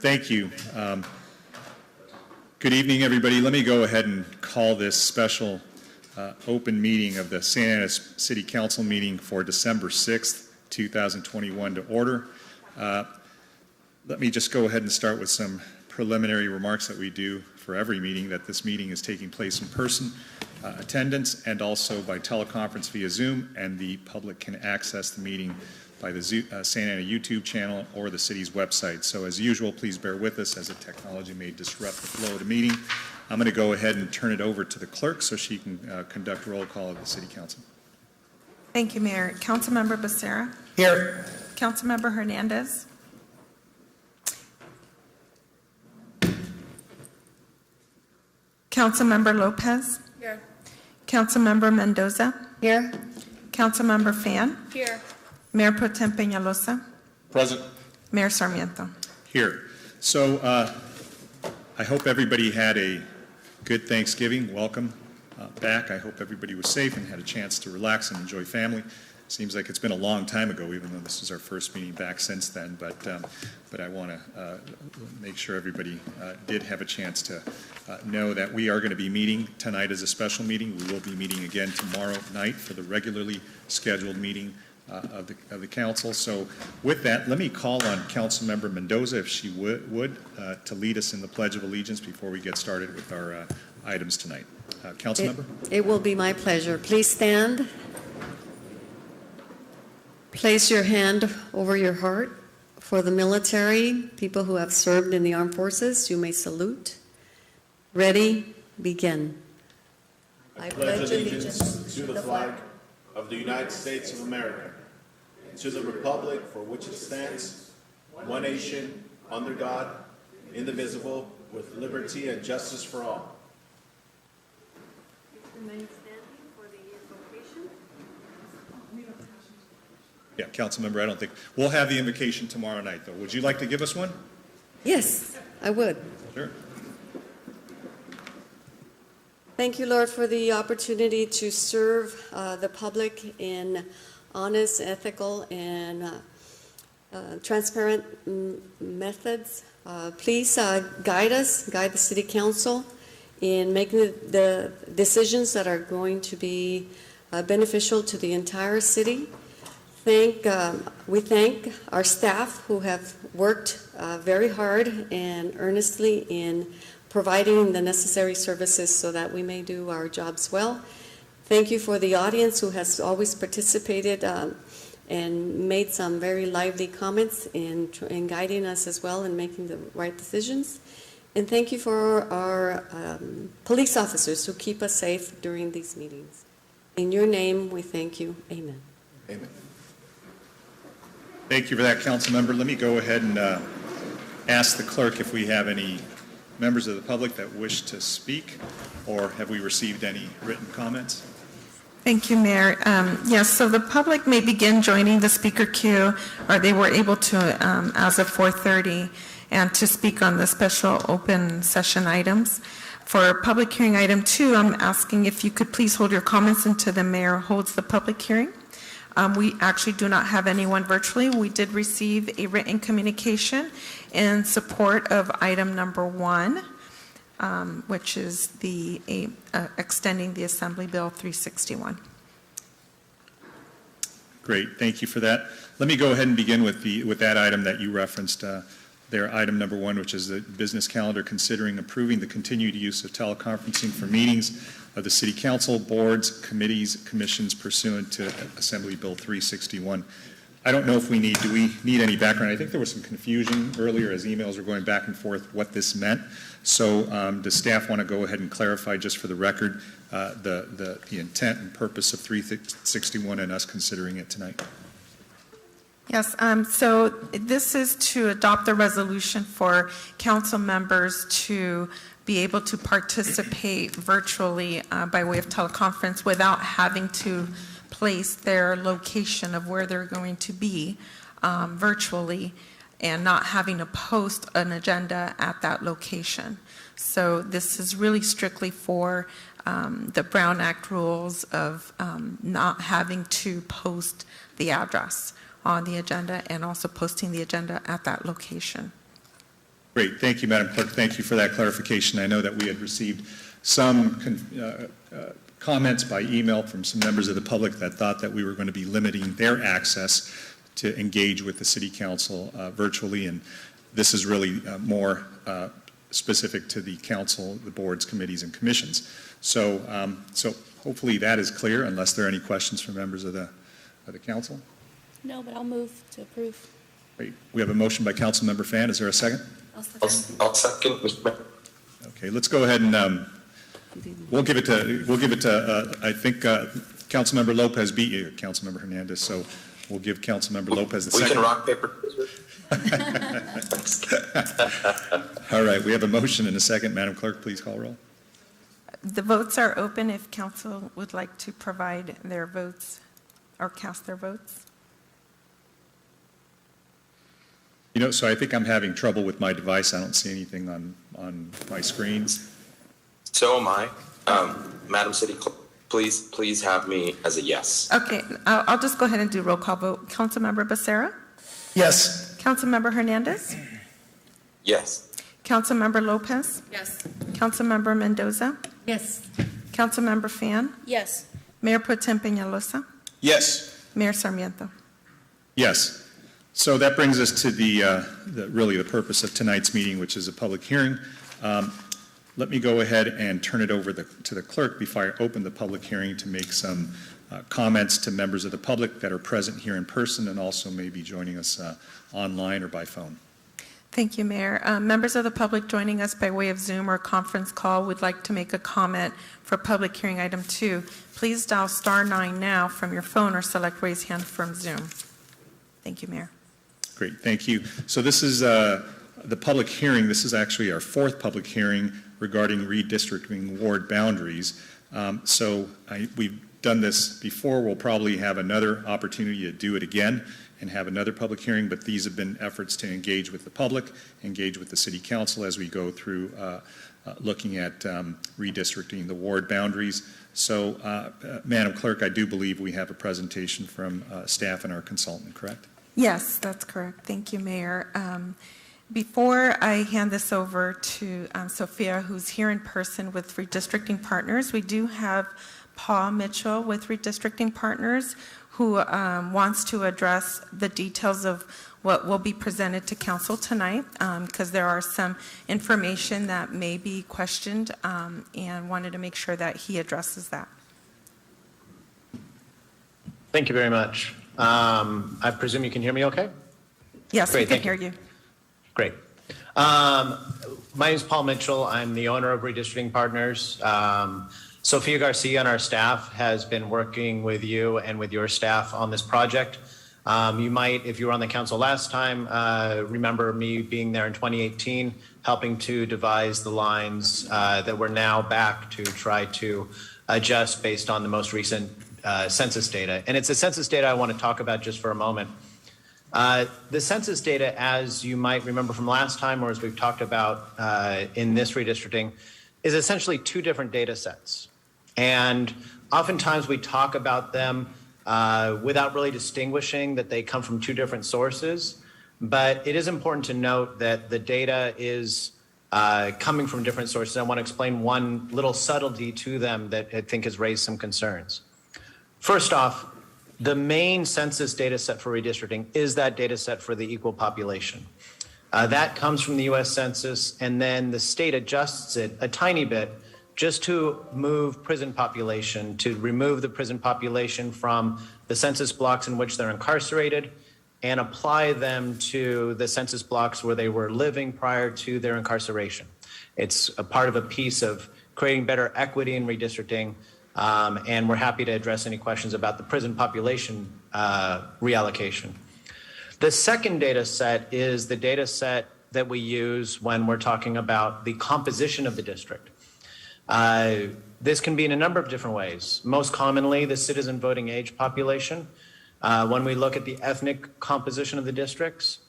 Thank you. Good evening, everybody. Let me go ahead and call this special open meeting of the Santa Ana City Council meeting for December 6th, 2021 to order. Let me just go ahead and start with some preliminary remarks that we do for every meeting, that this meeting is taking place in person attendance and also by teleconference via Zoom, and the public can access the meeting by the Santa Ana YouTube channel or the city's website. So as usual, please bear with us as the technology may disrupt the flow of the meeting. I'm going to go ahead and turn it over to the clerk so she can conduct roll call of the City Council. Thank you, Mayor. Councilmember Becerra. Here. Councilmember Hernandez. Councilmember Lopez. Here. Councilmember Mendoza. Here. Councilmember Fan. Here. Mayor Pro Tem Peñalosa. Present. Mayor Sarmiento. Here. So I hope everybody had a good Thanksgiving. Welcome back. I hope everybody was safe and had a chance to relax and enjoy family. Seems like it's been a long time ago, even though this is our first meeting back since then. But I want to make sure everybody did have a chance to know that we are going to be meeting tonight as a special meeting. We will be meeting again tomorrow night for the regularly scheduled meeting of the council. So with that, let me call on Councilmember Mendoza, if she would to lead us in the Pledge of Allegiance before we get started with our items tonight. Councilmember? It will be my pleasure. Please stand. Place your hand over your heart. For the military, people who have served in the armed forces, you may salute. Ready, begin. I pledge allegiance to the flag of the United States of America, and to the republic for which it stands, one nation, under God, indivisible, with liberty and justice for all. Remain standing for the invocation. Yeah, Councilmember, I don't think, we'll have the invocation tomorrow night, though. Would you like to give us one? Yes, I would. Sure. Thank you, Lord, for the opportunity to serve the public in honest, ethical, and transparent methods. Please guide us, guide the City Council in making the decisions that are going to be beneficial to the entire city. We thank our staff who have worked very hard and earnestly in providing the necessary services so that we may do our jobs well. Thank you for the audience who has always participated and made some very lively comments in guiding us as well in making the right decisions. And thank you for our police officers who keep us safe during these meetings. In your name, we thank you. Amen. Amen. Thank you for that, Councilmember. Let me go ahead and ask the clerk if we have any members of the public that wish to speak, or have we received any written comments? Thank you, Mayor. Yes, so the public may begin joining the speaker queue, or they were able to as of 4:30, and to speak on the special open session items. For public hearing item 2, I'm asking if you could please hold your comments until the mayor holds the public hearing. We actually do not have anyone virtually. We did receive a written communication in support of item number 1, which is the extending the Assembly Bill 361. Great, thank you for that. Let me go ahead and begin with that item that you referenced there, item number 1, which is the business calendar considering approving the continued use of teleconferencing for meetings of the City Council, boards, committees, commissions pursuant to Assembly Bill 361. I don't know if do we need any background? I think there was some confusion earlier as emails were going back and forth what this meant. So does staff want to go ahead and clarify just for the record the intent and purpose of 361 and us considering it tonight? Yes, so this is to adopt the resolution for council members to be able to participate virtually by way of teleconference without having to place their location of where they're going to be virtually, and not having to post an agenda at that location. So this is really strictly for the Brown Act rules of not having to post the address on the agenda and also posting the agenda at that location. Great. Thank you, Madam Clerk. Thank you for that clarification. I know that we had received some comments by email from some members of the public that thought that we were going to be limiting their access to engage with the City Council virtually, and this is really more specific to the council, the boards, committees, and commissions. So hopefully that is clear, unless there are any questions from members of the council. No, but I'll move to approve. Great. We have a motion by Councilmember Fan. Is there a second? I'll second. I'll second, Mr. Mayor. Okay, let's go ahead and we'll give it to I think Councilmember Lopez beat you, Councilmember Hernandez, so we'll give Councilmember Lopez the We second. can rock, paper, scissors. All right, we have a motion and a second. Madam Clerk, please call roll. The votes are open if council would like to provide their votes or cast their votes. You know, so I think I'm having trouble with my device. I don't see anything on my screen. So am I. Madam City Clerk, please have me as a yes. Okay, I'll just go ahead and do roll call vote. Councilmember Becerra? Yes. Councilmember Hernandez? Yes. Councilmember Lopez? Yes. Councilmember Mendoza? Yes. Councilmember Fan? Yes. Mayor Pro Tem Peñalosa? Yes. Mayor Sarmiento? Yes. So that brings us to really the purpose of tonight's meeting, which is a public hearing. Let me go ahead and turn it over to the clerk before I open the public hearing to make some comments to members of the public that are present here in person and also may be joining us online or by phone. Thank you, Mayor. Members of the public joining us by way of Zoom or conference call would like to make a comment for public hearing item 2. Please dial *9 now from your phone or select raise hand from Zoom. Thank you, Mayor. Great, thank you. So this is the public hearing. This is actually our 4th public hearing regarding redistricting ward boundaries. We've done this before. We'll probably have another opportunity to do it again and have another public hearing, but these have been efforts to engage with the public, engage with the City Council as we go through looking at redistricting the ward boundaries. So, Madam Clerk, I do believe we have a presentation from staff and our consultant, correct? Yes, that's correct. Thank you, Mayor. Before I hand this over to Sophia, who's here in person with Redistricting Partners, we do have Paul Mitchell with Redistricting Partners who wants to address the details of what will be presented to council tonight because there are some information that may be questioned and wanted to make sure that he addresses that. Thank you very much. I presume you can hear me okay? Yes, Great, we can thank you. hear you. Great. My name is Paul Mitchell. I'm the owner of Redistricting Partners. Sophia Garcia on our staff has been working with you and with your staff on this project. You might, if you were on the council last time, remember me being there in 2018, helping to devise the lines that we're now back to try to adjust based on the most recent census data. And it's the census data I want to talk about just for a moment. The census data, as you might remember from last time, or as we've talked about in this redistricting, is essentially 2 different data sets. And oftentimes we talk about them without really distinguishing that they come from 2 different sources. But it is important to note that the data is coming from different sources. I want to explain one little subtlety to them that I think has raised some concerns. First off, the main census data set for redistricting is that data set for the equal population. That comes from the U.S. Census, and then the state adjusts it a tiny bit just to move prison population, to remove the prison population from the census blocks in which they're incarcerated and apply them to the census blocks where they were living prior to their incarceration. It's a part of a piece of creating better equity in redistricting. And we're happy to address any questions about the prison population reallocation. The second data set is the data set that we use when we're talking about the composition of the district. This can be in a number of different ways. Most commonly, the citizen voting age population, when we look at the ethnic composition of the districts,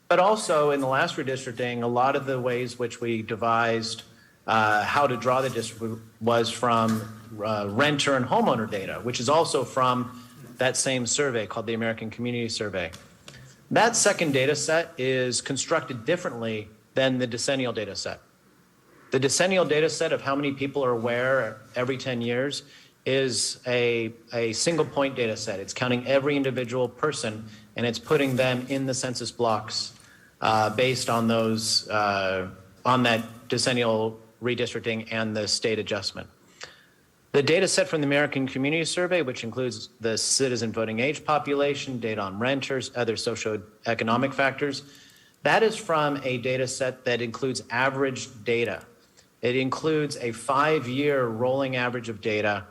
but also in the last redistricting, a lot of the ways which we devised how to draw the district was from renter and homeowner data, which is also from that same survey called the American Community Survey. That second data set is constructed differently than the decennial data set. The decennial data set of how many people are where every 10 years is a single point data set. It's counting every individual person, and it's putting them in the census blocks based on those, on that decennial redistricting and the state adjustment. The data set from the American Community Survey, which includes the citizen voting age population, data on renters, other socioeconomic factors, that is from a data set that includes average data. It includes a 5-year rolling average of data,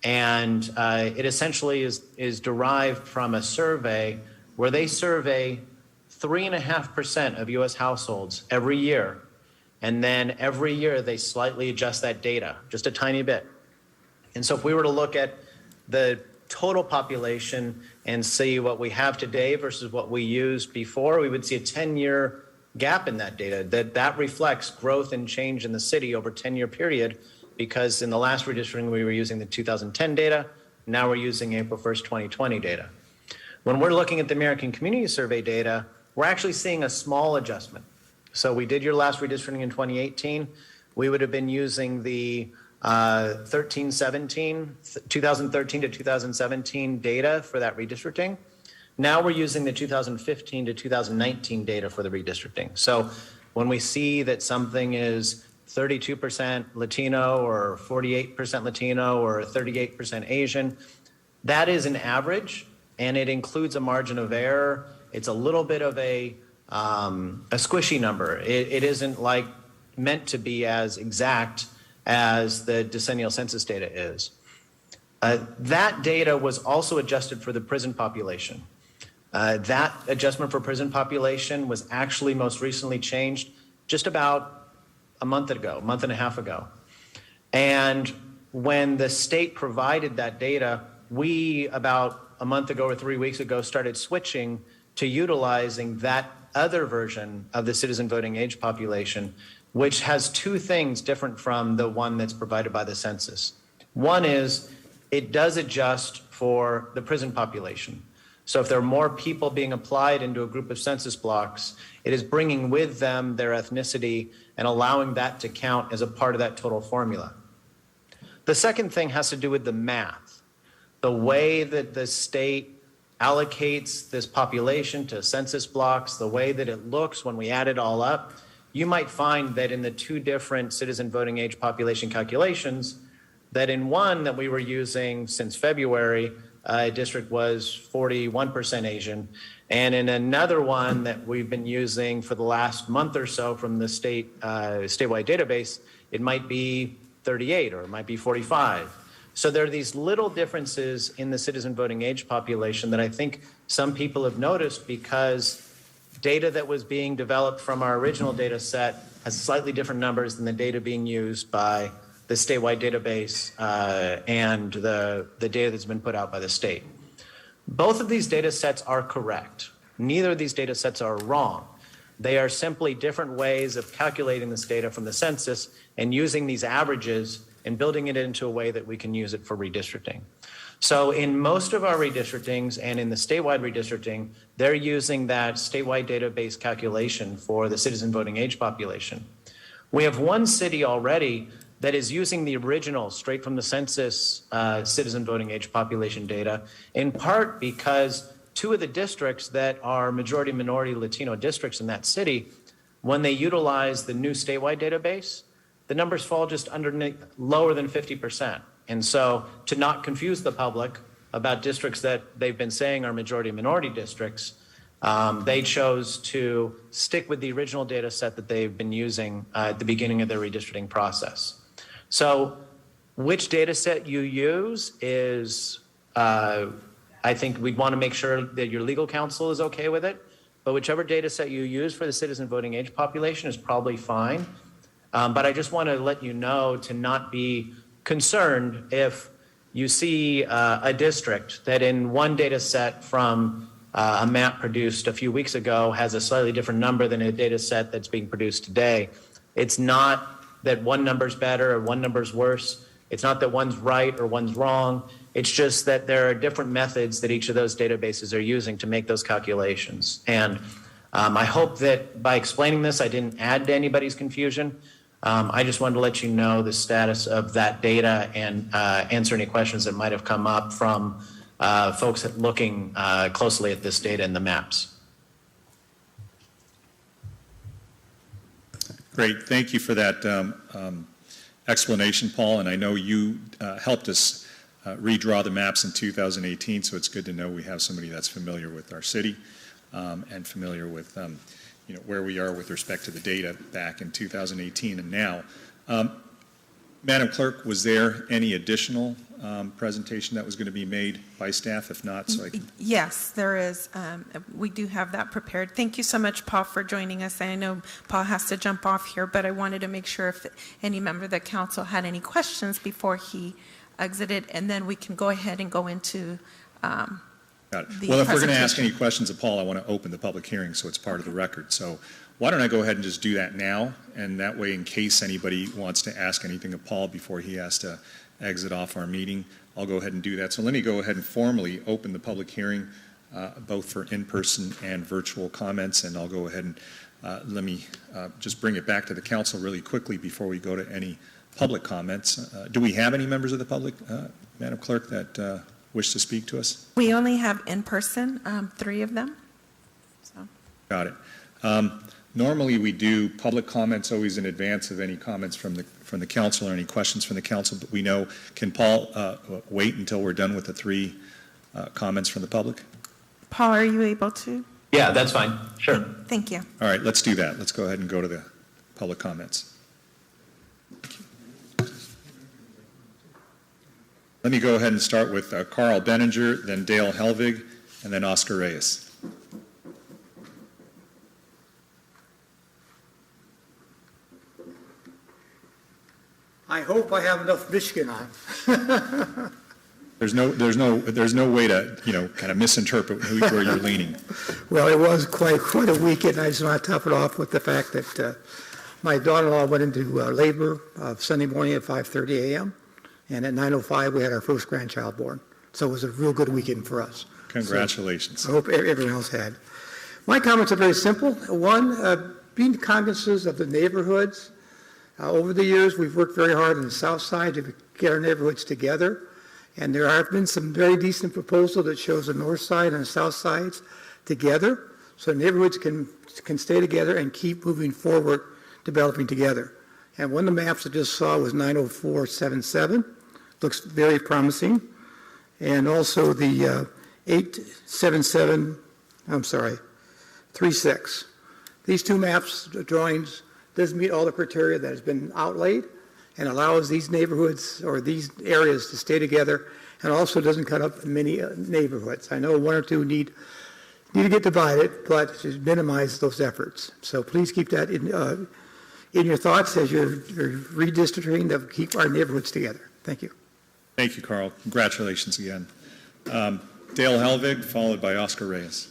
and it essentially is derived from a survey where they survey 3.5% of U.S. households every year, and then every year they slightly adjust that data, just a tiny bit. And so if we were to look at the total population and see what we have today versus what we used before, we would see a 10-year gap in that data. That reflects growth and change in the city over a 10-year period, because in the last redistricting we were using the 2010 data, now we're using April 1st, 2020 data. When we're looking at the American Community Survey data, we're actually seeing a small adjustment. So we did your last redistricting in 2018. We would have been using the 2013 to 2017 data for that redistricting. Now we're using the 2015 to 2019 data for the redistricting. So when we see that something is 32% Latino or 48% Latino or 38% Asian, that is an average, and it includes a margin of error. It's a little bit of a squishy number. It isn't like meant to be as exact as the decennial census data is. That data was also adjusted for the prison population. That adjustment for prison population was actually most recently changed just about a month and a half ago. And when the state provided that data, we about a month ago or 3 weeks ago started switching to utilizing that other version of the citizen voting age population, which has two things different from the one that's provided by the census. One is it does adjust for the prison population. So if there are more people being applied into a group of census blocks, it is bringing with them their ethnicity and allowing that to count as a part of that total formula. The second thing has to do with the math. The way that the state allocates this population to census blocks, the way that it looks when we add it all up, you might find that in the two different citizen voting age population calculations, that in one that we were using since February, a district was 41% Asian, and in another one that we've been using for the last month or so from the statewide database, it might be 38 or it might be 45. So there are these little differences in the citizen voting age population that I think some people have noticed, because data that was being developed from our original data set has slightly different numbers than the data being used by the statewide database and the data that's been put out by the state. Both of these data sets are correct. Neither of these data sets are wrong. They are simply different ways of calculating this data from the census and using these averages and building it into a way that we can use it for redistricting. So in most of our redistrictings and in the statewide redistricting, they're using that statewide database calculation for the citizen voting age population. We have one city already that is using the original straight from the census citizen voting age population data, in part because two of the districts that are majority minority Latino districts in that city, when they utilize the new statewide database, the numbers fall just underneath, lower than 50%. And so to not confuse the public about districts that they've been saying are majority minority districts, they chose to stick with the original data set that they've been using at the beginning of their redistricting process. So which data set you use is, I think we'd want to make sure that your legal counsel is okay with it, but whichever data set you use for the citizen voting age population is probably fine. But I just want to let you know to not be concerned if you see a district that in one data set from a map produced a few weeks ago has a slightly different number than a data set that's being produced today. It's not that one number's better or one number's worse. It's not that one's right or one's wrong. It's just that there are different methods that each of those databases are using to make those calculations. And I hope that by explaining this, I didn't add to anybody's confusion. I just wanted to let you know the status of that data and answer any questions that might have come up from folks looking closely at this data and the maps. Great, thank you for that explanation, Paul, and I know you helped us redraw the maps in 2018, so it's good to know we have somebody that's familiar with our city and familiar with where we are with respect to the data back in 2018 and now. Madam Clerk, was there any additional presentation that was going to be made by staff? If not, so I can... Yes, there is. We do have that prepared. Thank you so much, Paul, for joining us. I know Paul has to jump off here, but I wanted to make sure if any member of the council had any questions before he exited, and then we can go ahead and go into Got it. Well, if we're going to ask any questions of Paul, I want to open the public hearing so it's part of the record. So why don't I go ahead and just do that now, and that way in case anybody wants to ask anything of Paul before he has to exit off our meeting, I'll go ahead and do that. So let me go ahead and formally open the public hearing, both for in-person and virtual comments, and I'll go ahead and let me just bring it back to the council really quickly before we go to any public comments. Do we have any members of the public, Madam Clerk, that wish to speak to us? We only have in person, 3 of them. So. Got it. Normally, we do public comments always in advance of any comments from the council or any questions from the council, but we know, can Paul wait until we're done with the 3 comments from the public? Paul, are you able to? Yeah, that's fine. Sure. Thank you. All right, let's do that. Let's go ahead and go to the public comments. Let me go ahead and start with Carl Benninger, then Dale Helvig, and then Oscar Reyes. I hope I have enough Michigan on. There's no way to, kind of misinterpret where you're leaning. Well, it was quite a weekend. I just want to top it off with the fact that my daughter-in-law went into labor Sunday morning at 5:30 a.m., and at 9:05 we had our first grandchild born. So it was a real good weekend for us. Congratulations. So I hope everyone else had. My comments are very simple. One, being cognizant of the neighborhoods. Over the years, we've worked very hard on the south side to get our neighborhoods together. And there have been some very decent proposals that shows the north side and the south sides together, so neighborhoods can stay together and keep moving forward, developing together. And one of the maps I just saw was 90477. Looks very promising. And also the 36. These 2 maps, drawings, does meet all the criteria that has been outlaid and allows these neighborhoods or these areas to stay together, and also doesn't cut up many neighborhoods. I know 1 or 2 need to get divided, but to minimize those efforts. So please keep that in your thoughts as you're redistricting to keep our neighborhoods together. Thank you. Thank you, Carl. Congratulations again. Dale Helvig, followed by Oscar Reyes.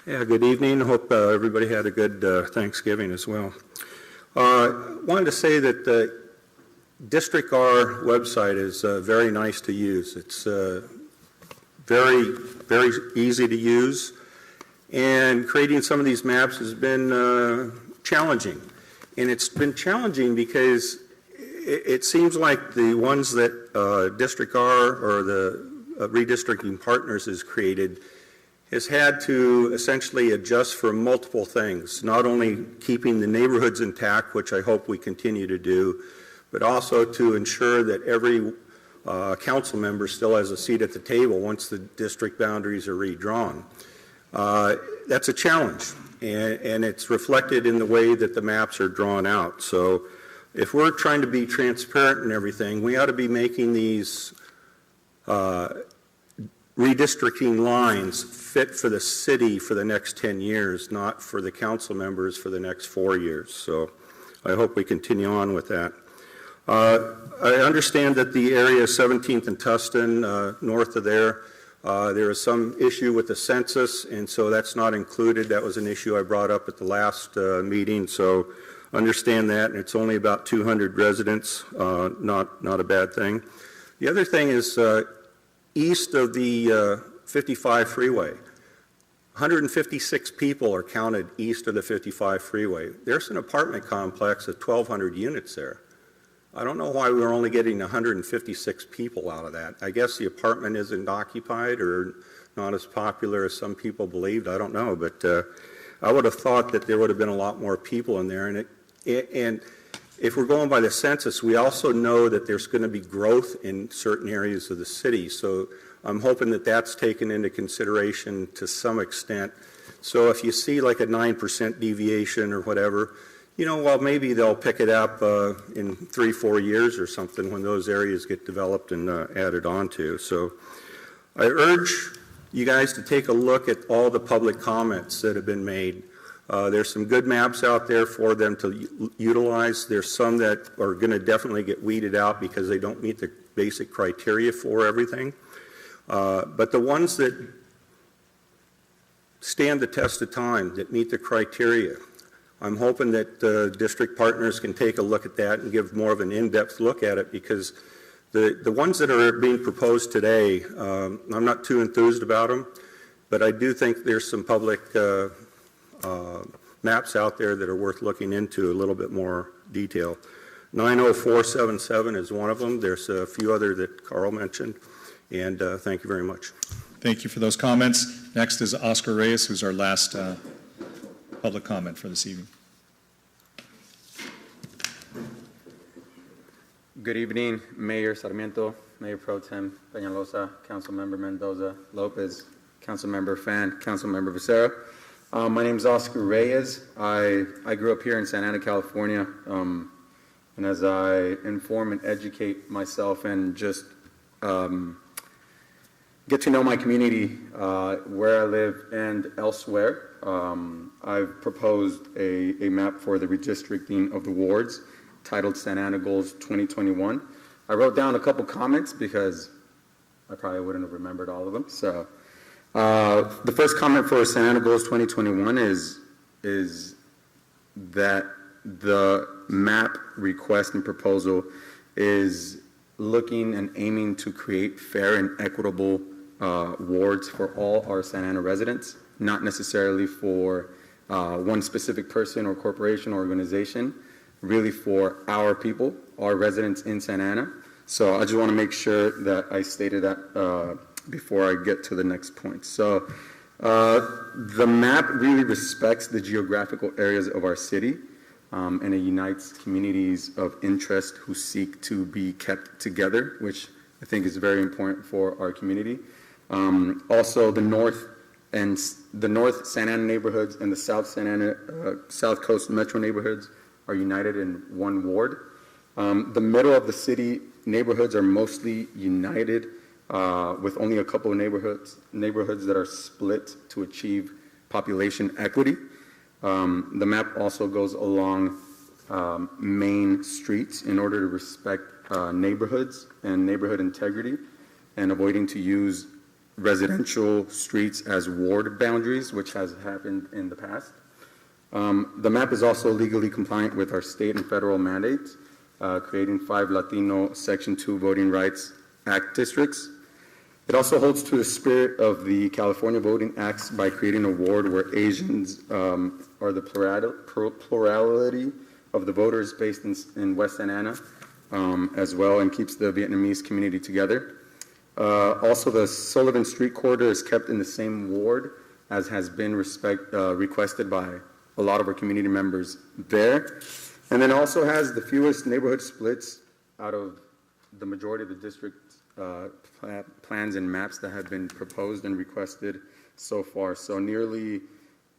Yeah, good evening. Hope everybody had a good Thanksgiving as well. Wanted to say that the District R website is very nice to use. It's very, very easy to use, and creating some of these maps has been challenging. And it's been challenging because it seems like the ones that District R or the Redistricting Partners has created has had to essentially adjust for multiple things, not only keeping the neighborhoods intact, which I hope we continue to do, but also to ensure that every council member still has a seat at the table once the district boundaries are redrawn. That's a challenge, and it's reflected in the way that the maps are drawn out. So if we're trying to be transparent and everything, we ought to be making these redistricting lines fit for the city for the next 10 years, not for the council members for the next 4 years. So I hope we continue on with that. I understand that the area 17th and Tustin, north of there is some issue with the census, and so that's not included. That was an issue I brought up at the last meeting, so understand that, and it's only about 200 residents, not a bad thing. The other thing is east of the 55 freeway. 156 people are counted east of the 55 freeway. There's an apartment complex of 1,200 units there. I don't know why we're only getting 156 people out of that. I guess the apartment isn't occupied or not as popular as some people believed. I don't know, but I would have thought that there would have been a lot more people in there. And if we're going by the census, we also know that there's going to be growth in certain areas of the city. So I'm hoping that that's taken into consideration to some extent. So if you see like a 9% deviation or whatever, you know, well, maybe they'll pick it up in 3-4 years or something when those areas get developed and added onto. So I urge you guys to take a look at all the public comments that have been made. There's some good maps out there for them to utilize. There's some that are going to definitely get weeded out because they don't meet the basic criteria for everything. But the ones that stand the test of time, that meet the criteria, I'm hoping that district partners can take a look at that and give more of an in-depth look at it, because the ones that are being proposed today, I'm not too enthused about them, but I do think there's some public maps out there that are worth looking into a little bit more detail. 90477 is one of them. There's a few other that Carl mentioned, and thank you very much. Thank you for those comments. Next is Oscar Reyes, who's our last public comment for this evening. Good evening, Mayor Sarmiento, Mayor Pro Tem Peñalosa, Councilmember Mendoza Lopez, Councilmember Fan, Councilmember Becerra. My name is Oscar Reyes. I grew up here in Santa Ana, California, and as I inform and educate myself and just get to know my community where I live and elsewhere, I've proposed a map for the redistricting of the wards titled Santa Ana Goals 2021. I wrote down a couple comments because I probably wouldn't have remembered all of them. So the first comment for Santa Ana Goals 2021 is that the map request and proposal is looking and aiming to create fair and equitable wards for all our Santa Ana residents, not necessarily for one specific person or corporation or organization, really for our people, our residents in Santa Ana. So I just want to make sure that I stated that before I get to the next point. So the map really respects the geographical areas of our city, and it unites communities of interest who seek to be kept together, which I think is very important for our community. Also, the North Santa Ana neighborhoods and the South Santa Ana, South Coast Metro neighborhoods are united in one ward. The middle of the city neighborhoods are mostly united with only a couple of neighborhoods that are split to achieve population equity. The map also goes along main streets in order to respect neighborhoods and neighborhood integrity, and avoiding to use residential streets as ward boundaries, which has happened in the past. The map is also legally compliant with our state and federal mandates, creating 5 Latino Section 2 Voting Rights Act districts. It also holds to the spirit of the California Voting Acts by creating a ward where Asians are the plurality of the voters based in West Santa Ana as well, and keeps the Vietnamese community together. Also, the Sullivan Street corridor is kept in the same ward as has been requested by a lot of our community members there. And then also has the fewest neighborhood splits out of the majority of the district plans and maps that have been proposed and requested so far. So nearly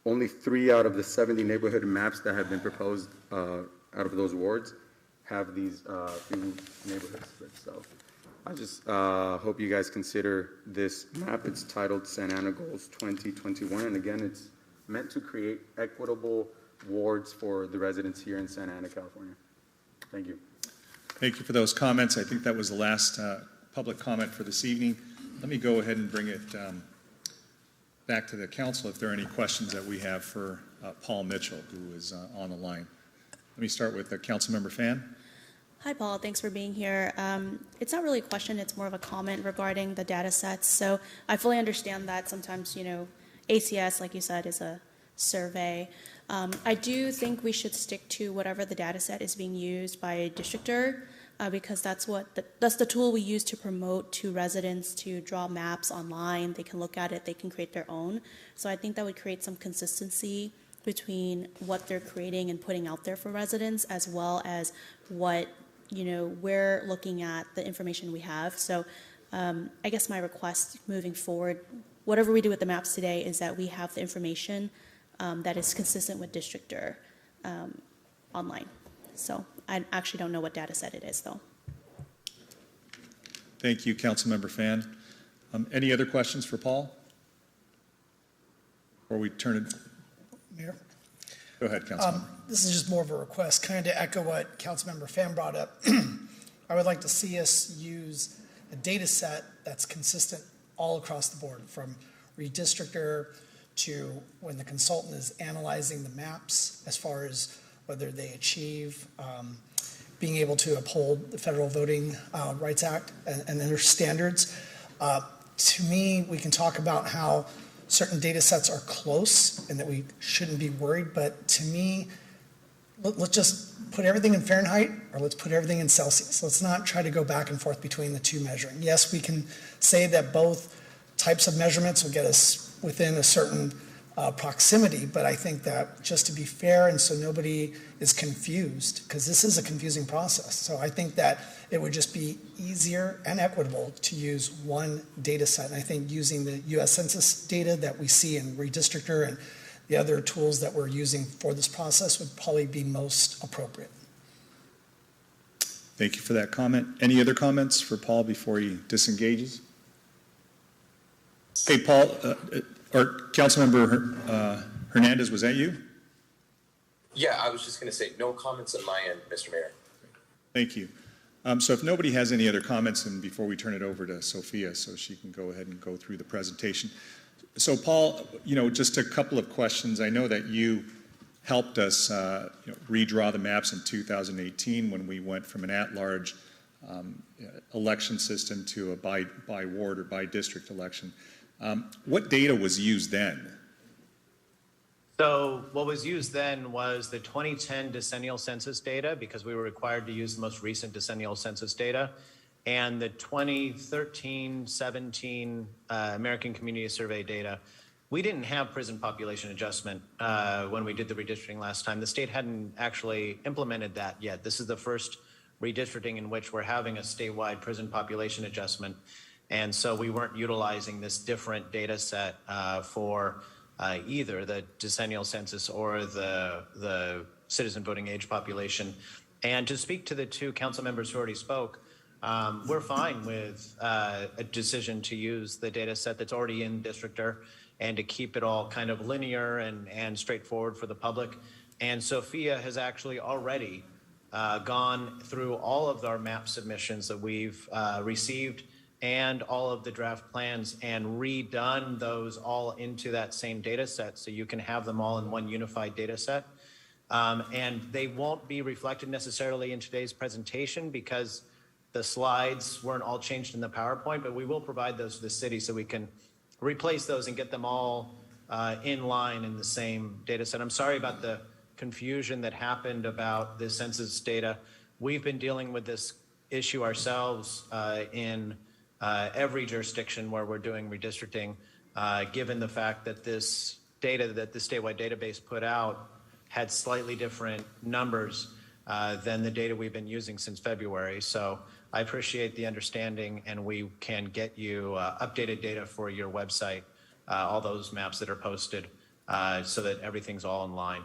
only 3 out of the 70 neighborhood maps that have been proposed out of those wards have these few neighborhood splits. So I just hope you guys consider this map. It's titled Santa Ana Goals 2021, and again, it's meant to create equitable wards for the residents here in Santa Ana, California. Thank you. Thank you for those comments. I think that was the last public comment for this evening. Let me go ahead and bring it back to the council if there are any questions that we have for Paul Mitchell, who is on the line. Let me start with Councilmember Fan. Hi, Paul. Thanks for being here. It's not really a question. It's more of a comment regarding the data sets. So I fully understand that sometimes, ACS, like you said, is a survey. I do think we should stick to whatever the data set is being used by a districtor, because that's the tool we use to promote to residents to draw maps online. They can look at it. They can create their own. So I think that would create some consistency between what they're creating and putting out there for residents, as well as what we're looking at, the information we have. So I guess my request moving forward, whatever we do with the maps today, is that we have the information that is consistent with districtor online. So I actually don't know what data set it is, though. Thank you, Councilmember Fan. Any other questions for Paul? Or we turn it? Mayor? Go ahead, Councilmember. This is just more of a request, kind of to echo what Councilmember Fan brought up. I would like to see us use a data set that's consistent all across the board, from redistrictor to when the consultant is analyzing the maps, as far as whether they achieve being able to uphold the Federal Voting Rights Act and their standards. To me, we can talk about how certain data sets are close and that we shouldn't be worried, but to me, let's just put everything in Fahrenheit, or let's put everything in Celsius. Let's not try to go back and forth between the two measuring. Yes, we can say that both types of measurements will get us within a certain proximity, but I think that just to be fair and so nobody is confused, because this is a confusing process. So I think that it would just be easier and equitable to use one data set. And I think using the U.S. Census data that we see in Redistrictor and the other tools that we're using for this process would probably be most appropriate. Thank you for that comment. Any other comments for Paul before he disengages? Hey, Paul, or Councilmember Hernandez, was that you? Yeah, I was just going to say, no comments on my end, Mr. Mayor. Thank you. So if nobody has any other comments, and before we turn it over to Sophia so she can go ahead and go through the presentation. So Paul, just a couple of questions. I know that you helped us redraw the maps in 2018 when we went from an at-large election system to a by ward or by district election. What data was used then? So what was used then was the 2010 decennial census data, because we were required to use the most recent decennial census data, and the 2013-17 American Community Survey data. We didn't have prison population adjustment when we did the redistricting last time. The state hadn't actually implemented that yet. This is the first redistricting in which we're having a statewide prison population adjustment. And so we weren't utilizing this different data set for either the decennial census or the citizen voting age population. And to speak to the two council members who already spoke, we're fine with a decision to use the data set that's already in Districtor and to keep it all kind of linear and straightforward for the public. And Sophia has actually already gone through all of our map submissions that we've received and all of the draft plans and redone those all into that same data set so you can have them all in one unified data set. And they won't be reflected necessarily in today's presentation because the slides weren't all changed in the PowerPoint, but we will provide those to the city so we can replace those and get them all in line in the same data set. I'm sorry about the confusion that happened about the census data. We've been dealing with this issue ourselves in every jurisdiction where we're doing redistricting, given the fact that this data that the statewide database put out had slightly different numbers than the data we've been using since February. So I appreciate the understanding, and we can get you updated data for your website, all those maps that are posted, so that everything's all in line.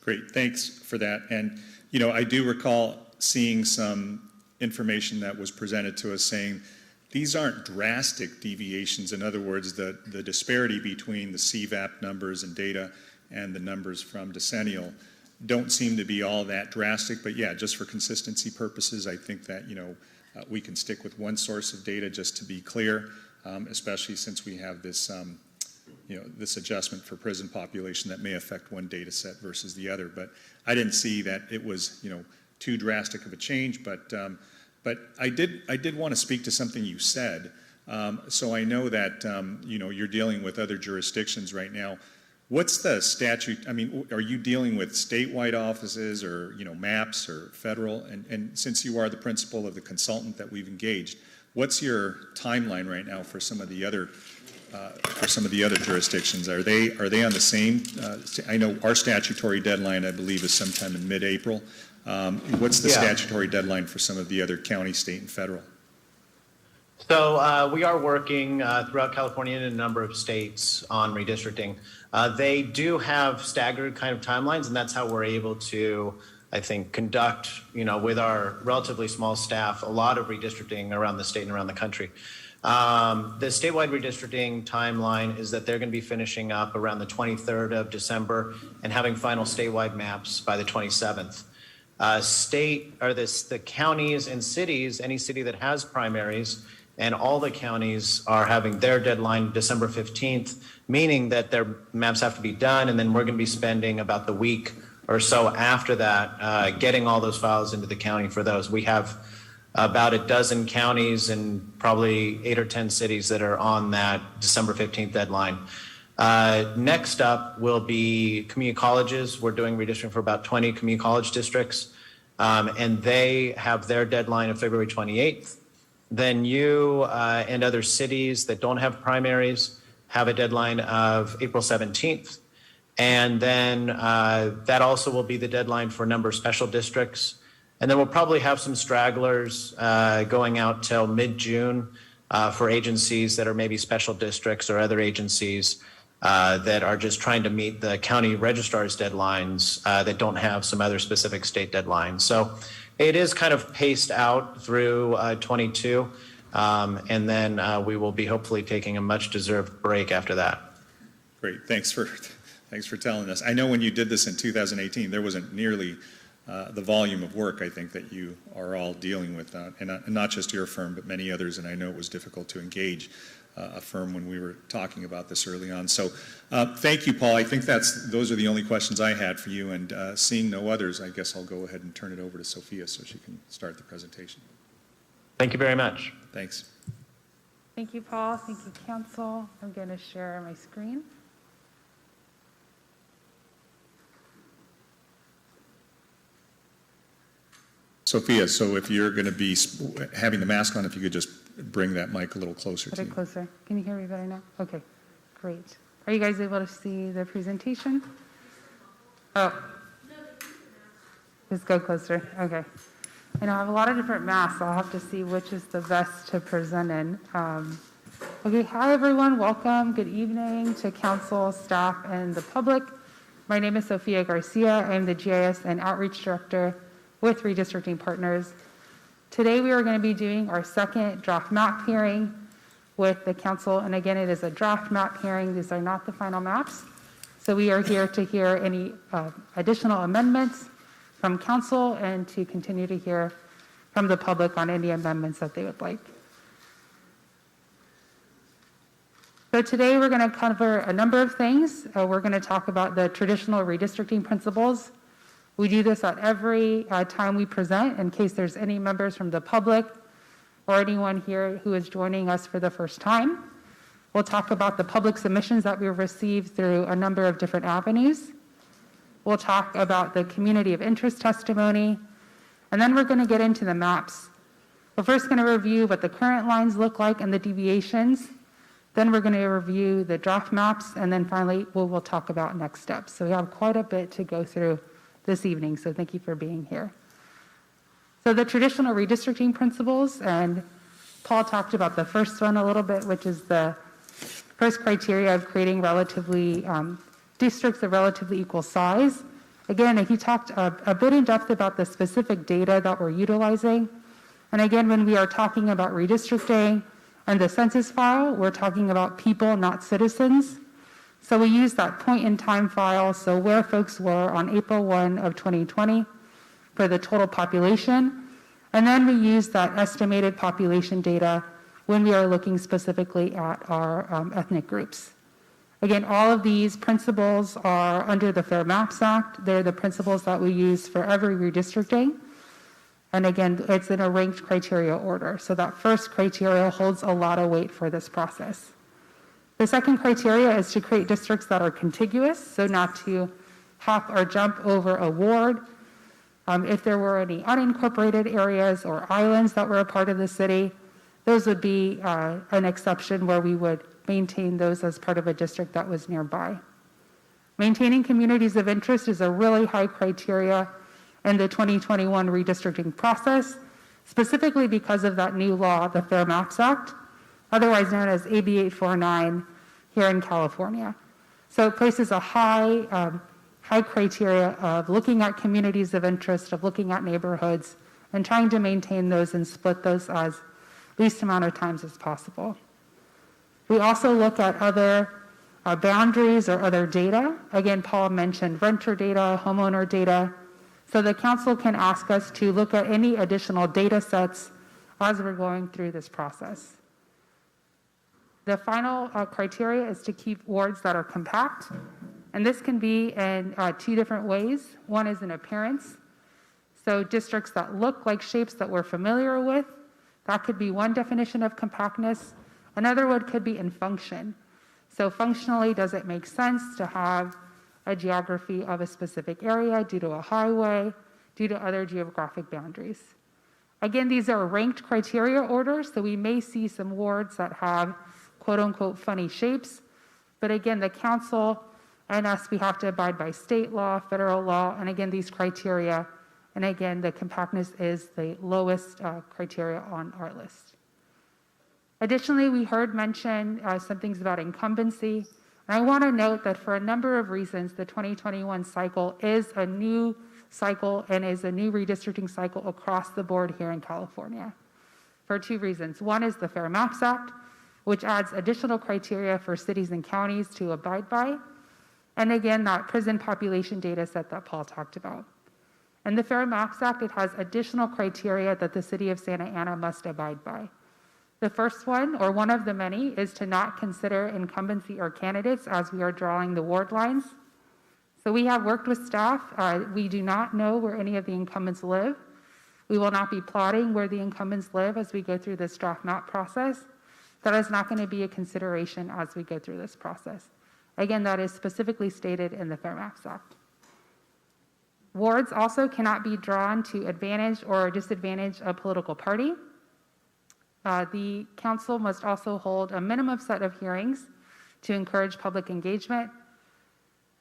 Great, thanks for that. And, I do recall seeing some information that was presented to us saying these aren't drastic deviations. In other words, the disparity between the CVAP numbers and data and the numbers from decennial don't seem to be all that drastic. But yeah, just for consistency purposes, I think that, we can stick with one source of data just to be clear, especially since we have this, this adjustment for prison population that may affect one data set versus the other. But I didn't see that it was, too drastic of a change, but I did want to speak to something you said. So I know that, you're dealing with other jurisdictions right now. What's the statute? I mean, are you dealing with statewide offices or, maps or federal? And since you are the principal of the consultant that we've engaged, what's your timeline right now for some of the other jurisdictions? Are they on the same? I know our statutory deadline, I believe, is sometime in mid-April. What's the statutory deadline for some of the other county, state, and federal? So we are working throughout California and a number of states on redistricting. They do have staggered kind of timelines, and that's how we're able to, I think, conduct, with our relatively small staff, a lot of redistricting around the state and around the country. The statewide redistricting timeline is that they're going to be finishing up around the 23rd of December and having final statewide maps by the 27th. The counties and cities, any city that has primaries, and all the counties are having their deadline December 15th, meaning that their maps have to be done, and then we're going to be spending about the week or so after that getting all those files into the county for those. We have about a dozen counties and probably 8 or 10 cities that are on that December 15th deadline. Next up will be community colleges. We're doing redistricting for about 20 community college districts, and they have their deadline of February 28th. Then you and other cities that don't have primaries have a deadline of April 17th. And then that also will be the deadline for a number of special districts. And then we'll probably have some stragglers going out till mid-June for agencies that are maybe special districts or other agencies that are just trying to meet the county registrar's deadlines that don't have some other specific state deadlines. So it is kind of paced out through 22, and then we will be hopefully taking a much-deserved break after that. Great, thanks for telling us. I know when you did this in 2018, there wasn't nearly the volume of work, I think, that you are all dealing with, and not just your firm, but many others, and I know it was difficult to engage a firm when we were talking about this early on. So thank you, Paul. I think those are the only questions I had for you, and seeing no others, I guess I'll go ahead and turn it over to Sophia so she can start the presentation. Thank you very much. Thanks. Thank you, Paul. Thank you, Council. I'm going to share my screen. Sophia, so if you're going to be having the mask on, if you could just bring that mic a little closer to you. Put it closer. Can you hear me better now? Okay, great. Are you guys able to see the presentation? Oh. Just go closer. Okay. I know I have a lot of different masks. I'll have to see which is the best to present in. Okay, hi everyone. Welcome. Good evening to council, staff, and the public. My name is Sophia Garcia. I'm the GIS and Outreach Director with Redistricting Partners. Today we are going to be doing our second draft map hearing with the council, and again, it is a draft map hearing. These are not the final maps. So we are here to hear any additional amendments from council and to continue to hear from the public on any amendments that they would like. So today we're going to cover a number of things. We're going to talk about the traditional redistricting principles. We do this at every time we present in case there's any members from the public or anyone here who is joining us for the first time. We'll talk about the public submissions that we've received through a number of different avenues. We'll talk about the community of interest testimony, and then we're going to get into the maps. We're first going to review what the current lines look like and the deviations. Then we're going to review the draft maps, and then finally we'll talk about next steps. So we have quite a bit to go through this evening, so thank you for being here. So the traditional redistricting principles, and Paul talked about the first one a little bit, which is the first criteria of creating districts of relatively equal size. Again, he talked a bit in depth about the specific data that we're utilizing. And again, when we are talking about redistricting and the census file, we're talking about people, not citizens. So we use that point in time file, so where folks were on April 1 of 2020 for the total population. And then we use that estimated population data when we are looking specifically at our ethnic groups. Again, all of these principles are under the Fair Maps Act. They're the principles that we use for every redistricting. And again, it's in a ranked criteria order. So that first criteria holds a lot of weight for this process. The second criteria is to create districts that are contiguous, so not to hop or jump over a ward. If there were any unincorporated areas or islands that were a part of the city, those would be an exception where we would maintain those as part of a district that was nearby. Maintaining communities of interest is a really high criteria in the 2021 redistricting process, specifically because of that new law, the Fair Maps Act, otherwise known as AB 849 here in California. So it places a high criteria of looking at communities of interest, of looking at neighborhoods, and trying to maintain those and split those as least amount of times as possible. We also look at other boundaries or other data. Again, Paul mentioned renter data, homeowner data. So the council can ask us to look at any additional data sets as we're going through this process. The final criteria is to keep wards that are compact. And this can be in two different ways. One is in appearance. So districts that look like shapes that we're familiar with, that could be one definition of compactness. Another one could be in function. So functionally, does it make sense to have a geography of a specific area due to a highway, due to other geographic boundaries? Again, these are ranked criteria orders, so we may see some wards that have quote unquote funny shapes. But again, the council and us, we have to abide by state law, federal law, and again, these criteria. And again, the compactness is the lowest criteria on our list. Additionally, we heard mention some things about incumbency. And I want to note that for a number of reasons, the 2021 cycle is a new cycle and is a new redistricting cycle across the board here in California for two reasons. One is the Fair Maps Act, which adds additional criteria for cities and counties to abide by. And again, that prison population data set that Paul talked about. And the Fair Maps Act, it has additional criteria that the city of Santa Ana must abide by. The first one, or one of the many, is to not consider incumbency or candidates as we are drawing the ward lines. So we have worked with staff. We do not know where any of the incumbents live. We will not be plotting where the incumbents live as we go through this draft map process. That is not going to be a consideration as we go through this process. Again, that is specifically stated in the Fair Maps Act. Wards also cannot be drawn to advantage or disadvantage a political party. The council must also hold a minimum set of hearings to encourage public engagement.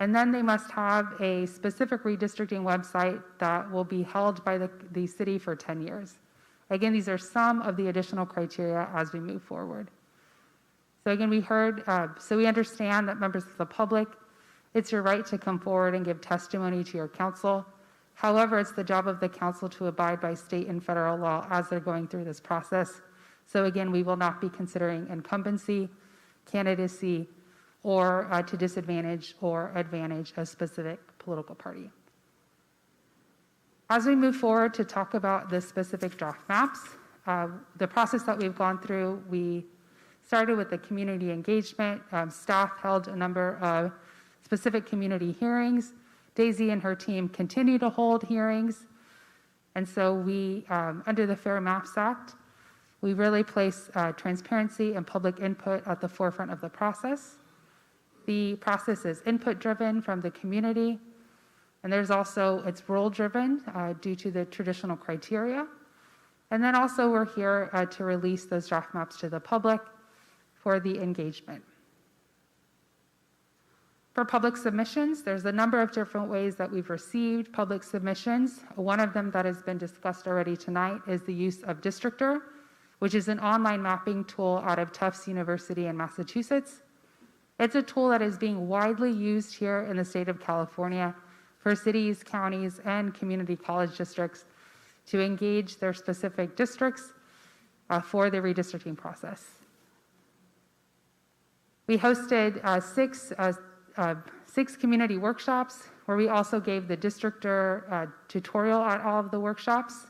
And then they must have a specific redistricting website that will be held by the city for 10 years. Again, these are some of the additional criteria as we move forward. So again, we heard, so we understand that members of the public, it's your right to come forward and give testimony to your council. However, it's the job of the council to abide by state and federal law as they're going through this process. So again, we will not be considering incumbency, candidacy, or to disadvantage or advantage a specific political party. As we move forward to talk about the specific draft maps, the process that we've gone through, we started with the community engagement. Staff held a number of specific community hearings. Daisy and her team continue to hold hearings. And so we, under the Fair Maps Act, we really place transparency and public input at the forefront of the process. The process is input-driven from the community, and there's also, it's role-driven due to the traditional criteria. And then also we're here to release those draft maps to the public for the engagement. For public submissions, there's a number of different ways that we've received public submissions. One of them that has been discussed already tonight is the use of Districtor, which is an online mapping tool out of Tufts University in Massachusetts. It's a tool that is being widely used here in the state of California for cities, counties, and community college districts to engage their specific districts for the redistricting process. We hosted six community workshops where we also gave the Districtor tutorial at all of the workshops.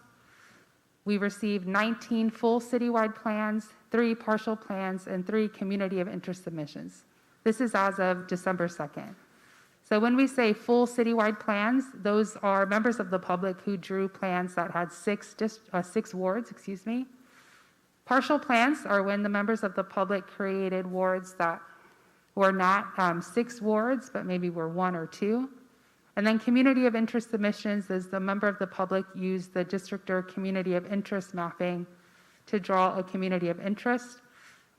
We received 19 full citywide plans, 3 partial plans, and 3 community of interest submissions. This is as of December 2nd. So when we say full citywide plans, those are members of the public who drew plans that had six wards, Partial plans are when the members of the public created wards that were not 6 wards, but maybe were 1 or 2. And then community of interest submissions is the member of the public used the district or community of interest mapping to draw a community of interest.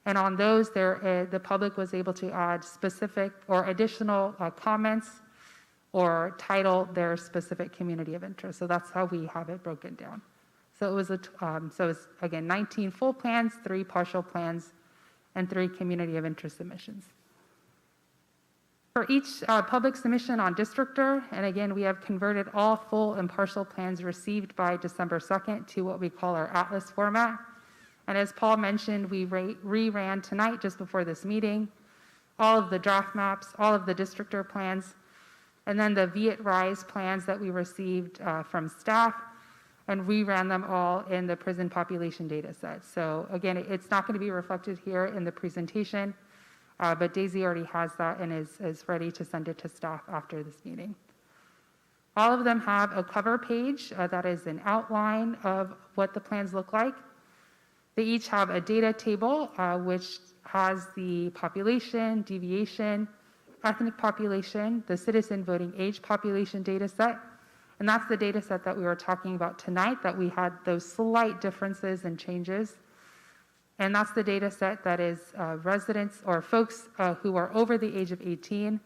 And on those, the public was able to add specific or additional comments or title their specific community of interest. So that's how we have it broken down. So it was again 19 full plans, 3 partial plans, and 3 community of interest submissions. For each public submission on Districtor, and again, we have converted all full and partial plans received by December 2nd to what we call our Atlas format. And as Paul mentioned, we reran tonight, just before this meeting, all of the draft maps, all of the Districtor plans, and then the Viet-Rise plans that we received from staff, and reran them all in the prison population data set. So again, it's not going to be reflected here in the presentation, but Daisy already has that and is ready to send it to staff after this meeting. All of them have a cover page that is an outline of what the plans look like. They each have a data table which has the population, deviation, ethnic population, the citizen voting age population data set. And that's the data set that we were talking about tonight, that we had those slight differences and changes. And that's the data set that is residents or folks who are over the age of 18.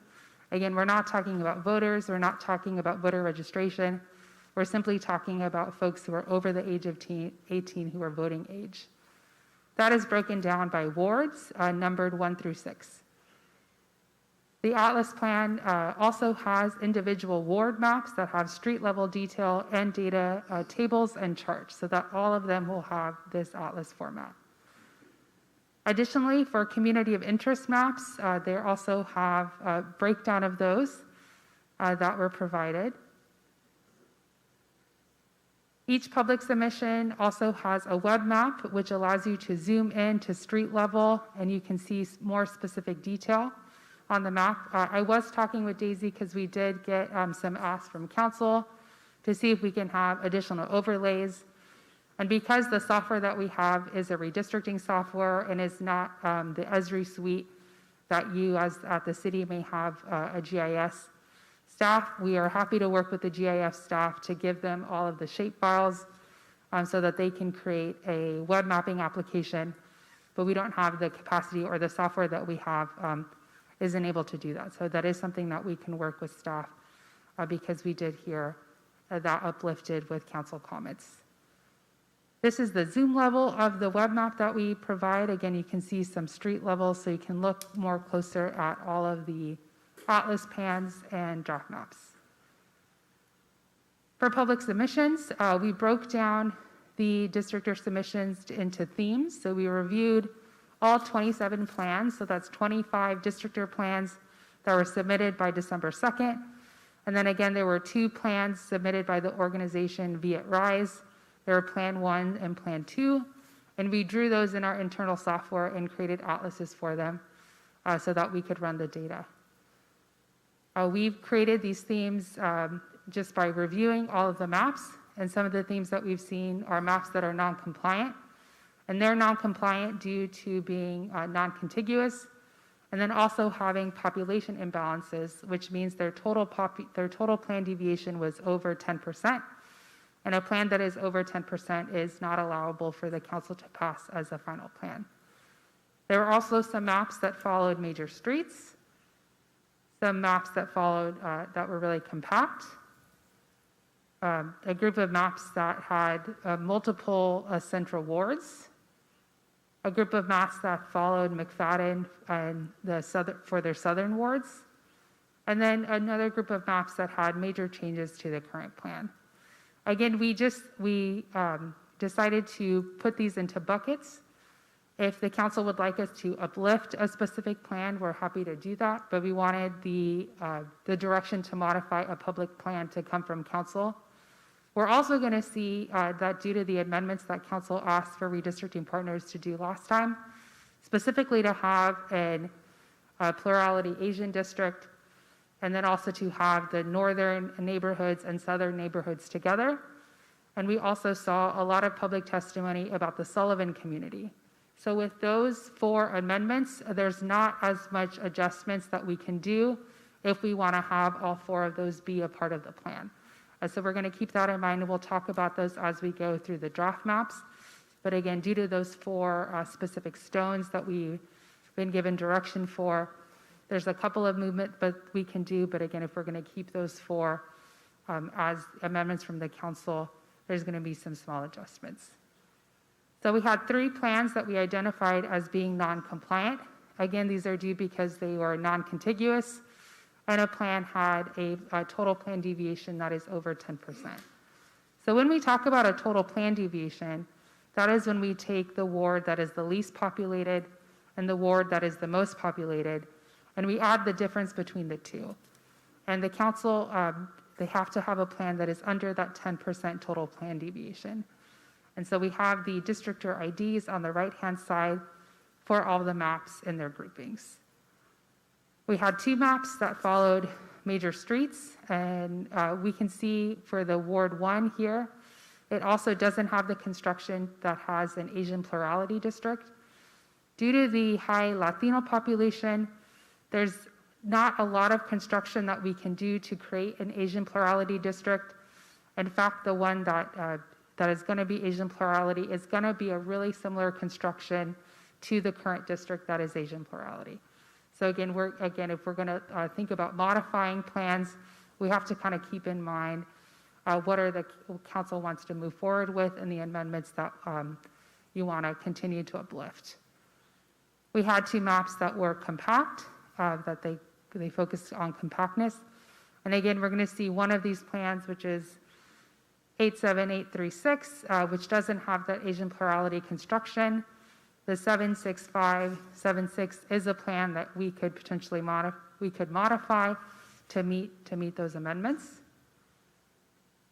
Again, we're not talking about voters. We're not talking about voter registration. We're simply talking about folks who are over the age of 18 who are voting age. That is broken down by wards, numbered 1 through 6. The Atlas plan also has individual ward maps that have street level detail and data tables and charts, so that all of them will have this Atlas format. Additionally, for community of interest maps, they also have a breakdown of those that were provided. Each public submission also has a web map, which allows you to zoom in to street level, and you can see more specific detail on the map. I was talking with Daisy because we did get some asks from council to see if we can have additional overlays. And because the software that we have is a redistricting software and is not the Esri suite that you as at the city may have a GIS staff, we are happy to work with the GIS staff to give them all of the shape files so that they can create a web mapping application, but we don't have the capacity or the software that we have isn't able to do that. So that is something that we can work with staff because we did hear that uplifted with council comments. This is the zoom level of the web map that we provide. Again, you can see some street levels, so you can look more closer at all of the Atlas plans and draft maps. For public submissions, we broke down the districtor submissions into themes. So we reviewed all 27 plans, so that's 25 districtor plans that were submitted by December 2nd. And then again, there were 2 plans submitted by the organization Viet-Rise. There were Plan 1 and Plan 2, and we drew those in our internal software and created atlases for them so that we could run the data. We've created these themes just by reviewing all of the maps, and some of the themes that we've seen are maps that are non-compliant, and they're non-compliant due to being non-contiguous, and then also having population imbalances, which means their total plan deviation was over 10%, and a plan that is over 10% is not allowable for the council to pass as a final plan. There were also some maps that followed major streets, some maps that followed that were really compact, a group of maps that had multiple central wards, a group of maps that followed McFadden and for their southern wards, and then another group of maps that had major changes to the current plan. Again, we decided to put these into buckets. If the council would like us to uplift a specific plan, we're happy to do that, but we wanted the direction to modify a public plan to come from council. We're also going to see that due to the amendments that council asked for redistricting partners to do last time, specifically to have a plurality Asian district, and then also to have the northern neighborhoods and southern neighborhoods together. And we also saw a lot of public testimony about the Sullivan community. So with those 4 amendments, there's not as much adjustments that we can do if we want to have all 4 of those be a part of the plan. So we're going to keep that in mind, and we'll talk about those as we go through the draft maps. But again, due to those 4 specific stones that we've been given direction for, there's a couple of movement but we can do, but again, if we're going to keep those 4 as amendments from the council, there's going to be some small adjustments. So we had 3 plans that we identified as being non-compliant. Again, these are due because they were non-contiguous, and a plan had a total plan deviation that is over 10%. So when we talk about a total plan deviation, that is when we take the ward that is the least populated and the ward that is the most populated, and we add the difference between the 2. And the council, they have to have a plan that is under that 10% total plan deviation. And so we have the districtor IDs on the right-hand side for all the maps in their groupings. We had 2 maps that followed major streets, and we can see for the Ward 1 here, it also doesn't have the construction that has an Asian plurality district. Due to the high Latino population, there's not a lot of construction that we can do to create an Asian plurality district. In fact, the one that is going to be Asian plurality is going to be a really similar construction to the current district that is Asian plurality. So again, if we're going to think about modifying plans, we have to kind of keep in mind what are the council wants to move forward with and the amendments that you want to continue to uplift. We had 2 maps that were compact, that they focused on compactness. And again, we're going to see one of these plans, which is 87836, which doesn't have that Asian plurality construction. The 76576 is a plan that we could potentially modify to meet those amendments.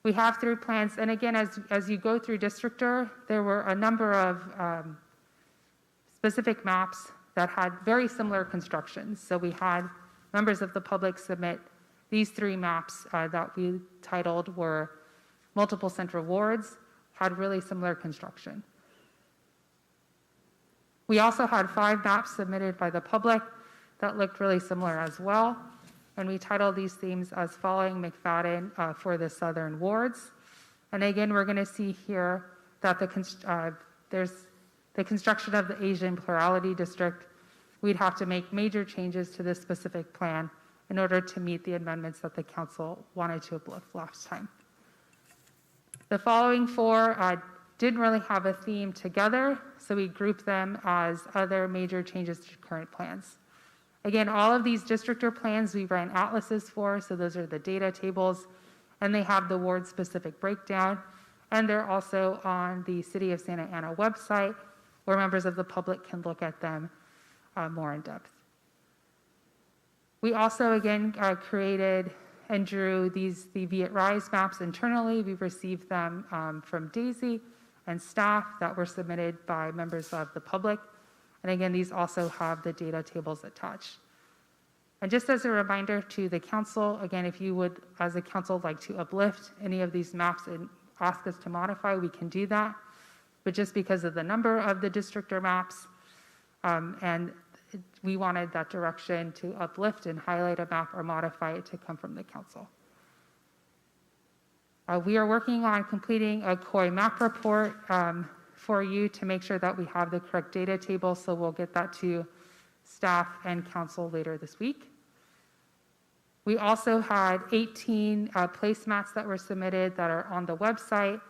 We have 3 plans, and again, as you go through districtor, there were a number of specific maps that had very similar constructions. So we had members of the public submit these 3 maps that we titled were multiple central wards, had really similar construction. We also had 5 maps submitted by the public that looked really similar as well, and we titled these themes as following McFadden for the southern wards. And again, we're going to see here that there's the construction of the Asian plurality district. We'd have to make major changes to this specific plan in order to meet the amendments that the council wanted to uplift last time. The following 4 didn't really have a theme together, so we grouped them as other major changes to current plans. Again, all of these districtor plans we ran atlases for, so those are the data tables, and they have the ward-specific breakdown, and they're also on the City of Santa Ana website, where members of the public can look at them more in depth. We also, again, created and drew the Viet Rise maps internally. We received them from Daisy and staff that were submitted by members of the public. And again, these also have the data tables attached. And just as a reminder to the council, again, if you would, as a council, like to uplift any of these maps and ask us to modify, we can do that. But just because of the number of the districtor maps, and we wanted that direction to uplift and highlight a map or modify it to come from the council. We are working on completing a COI map report for you to make sure that we have the correct data table, so we'll get that to staff and council later this week. We also had 18 placemats that were submitted that are on the website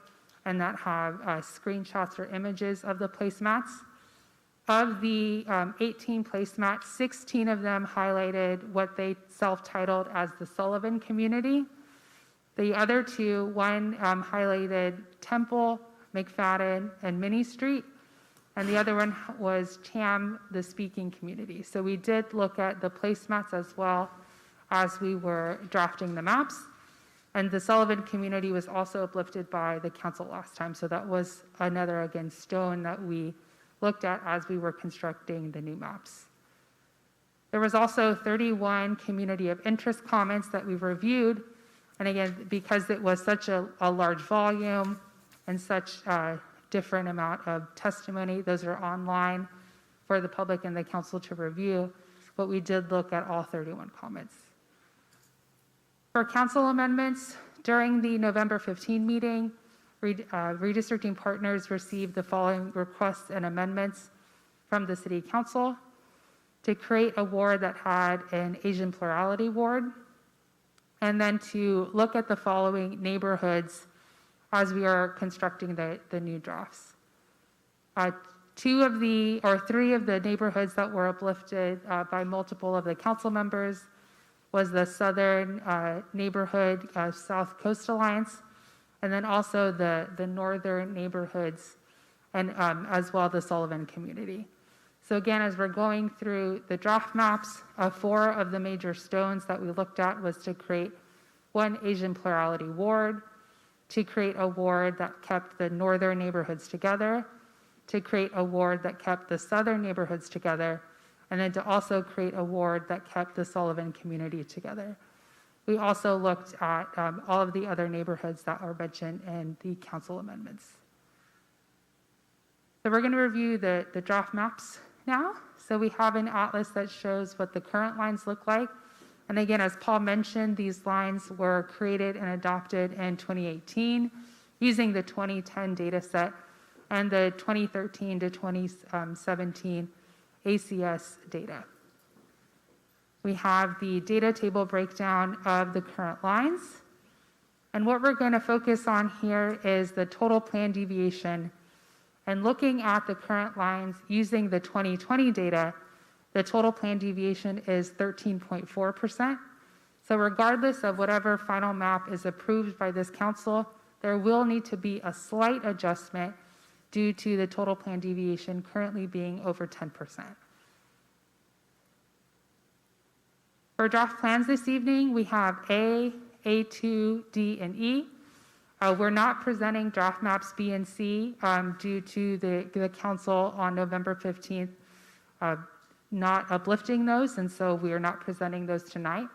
and that have screenshots or images of the placemats. Of the 18 placemats, 16 of them highlighted what they self-titled as the Sullivan community. The other 2, one highlighted Temple, McFadden, and Minnie Street, and the other one was Cham, the speaking community. So we did look at the placemats as well as we were drafting the maps. And the Sullivan community was also uplifted by the council last time. So that was another, again, stone that we looked at as we were constructing the new maps. There was also 31 community of interest comments that we reviewed. And again, because it was such a large volume and such a different amount of testimony, those are online for the public and the council to review, but we did look at all 31 comments. For council amendments, during the November 15 meeting, redistricting partners received the following requests and amendments from the city council: to create a ward that had an Asian plurality ward, and then to look at the following neighborhoods as we are constructing the new drafts. Three of the neighborhoods that were uplifted by multiple of the council members was the southern neighborhood, South Coast Alliance, and then also the northern neighborhoods, and as well the Sullivan community. So again, as we're going through the draft maps, 4 of the major stones that we looked at was to create one Asian plurality ward, to create a ward that kept the northern neighborhoods together, to create a ward that kept the southern neighborhoods together, and then to also create a ward that kept the Sullivan community together. We also looked at all of the other neighborhoods that are mentioned in the council amendments. So we're going to review the draft maps now. So we have an atlas that shows what the current lines look like. And again, as Paul mentioned, these lines were created and adopted in 2018 using the 2010 data set and the 2013 to 2017 ACS data. We have the data table breakdown of the current lines. And what we're going to focus on here is the total plan deviation. And looking at the current lines using the 2020 data, the total plan deviation is 13.4%. So regardless of whatever final map is approved by this council, there will need to be a slight adjustment due to the total plan deviation currently being over 10%. For draft plans this evening, we have A, A2, D, and E. We're not presenting draft maps B and C due to the council on November 15th not uplifting those, and so we are not presenting those tonight.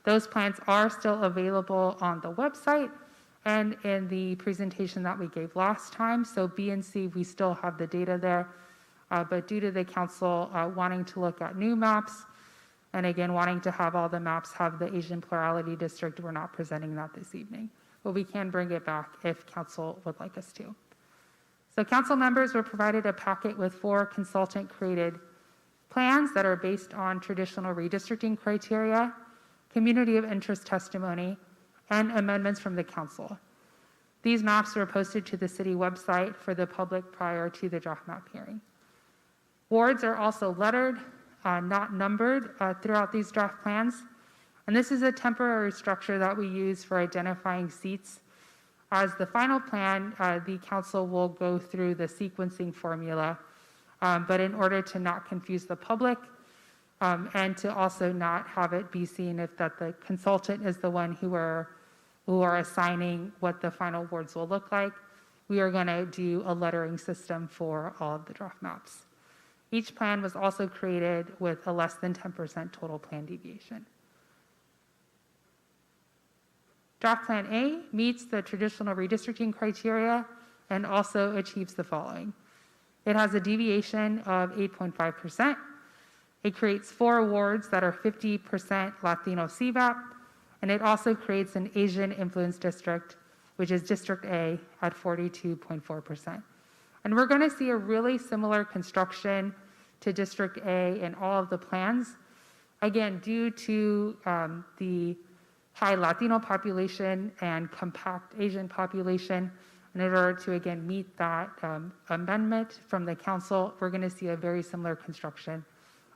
Those plans are still available on the website and in the presentation that we gave last time. So B and C, we still have the data there, but due to the council wanting to look at new maps, and again, wanting to have all the maps have the Asian plurality district, we're not presenting that this evening. But we can bring it back if council would like us to. So council members were provided a packet with 4 consultant-created plans that are based on traditional redistricting criteria, community of interest testimony, and amendments from the council. These maps were posted to the city website for the public prior to the draft map hearing. Wards are also lettered, not numbered throughout these draft plans. And this is a temporary structure that we use for identifying seats. As the final plan, the council will go through the sequencing formula, but in order to not confuse the public and to also not have it be seen if that the consultant is the one who are assigning what the final wards will look like, we are going to do a lettering system for all of the draft maps. Each plan was also created with a less than 10% total plan deviation. Draft Plan A meets the traditional redistricting criteria and also achieves the following. It has a deviation of 8.5%. It creates 4 wards that are 50% Latino CVAP, and it also creates an Asian influence district, which is District A at 42.4%. And we're going to see a really similar construction to District A in all of the plans. Again, due to the high Latino population and compact Asian population, in order to, again, meet that amendment from the council, we're going to see a very similar construction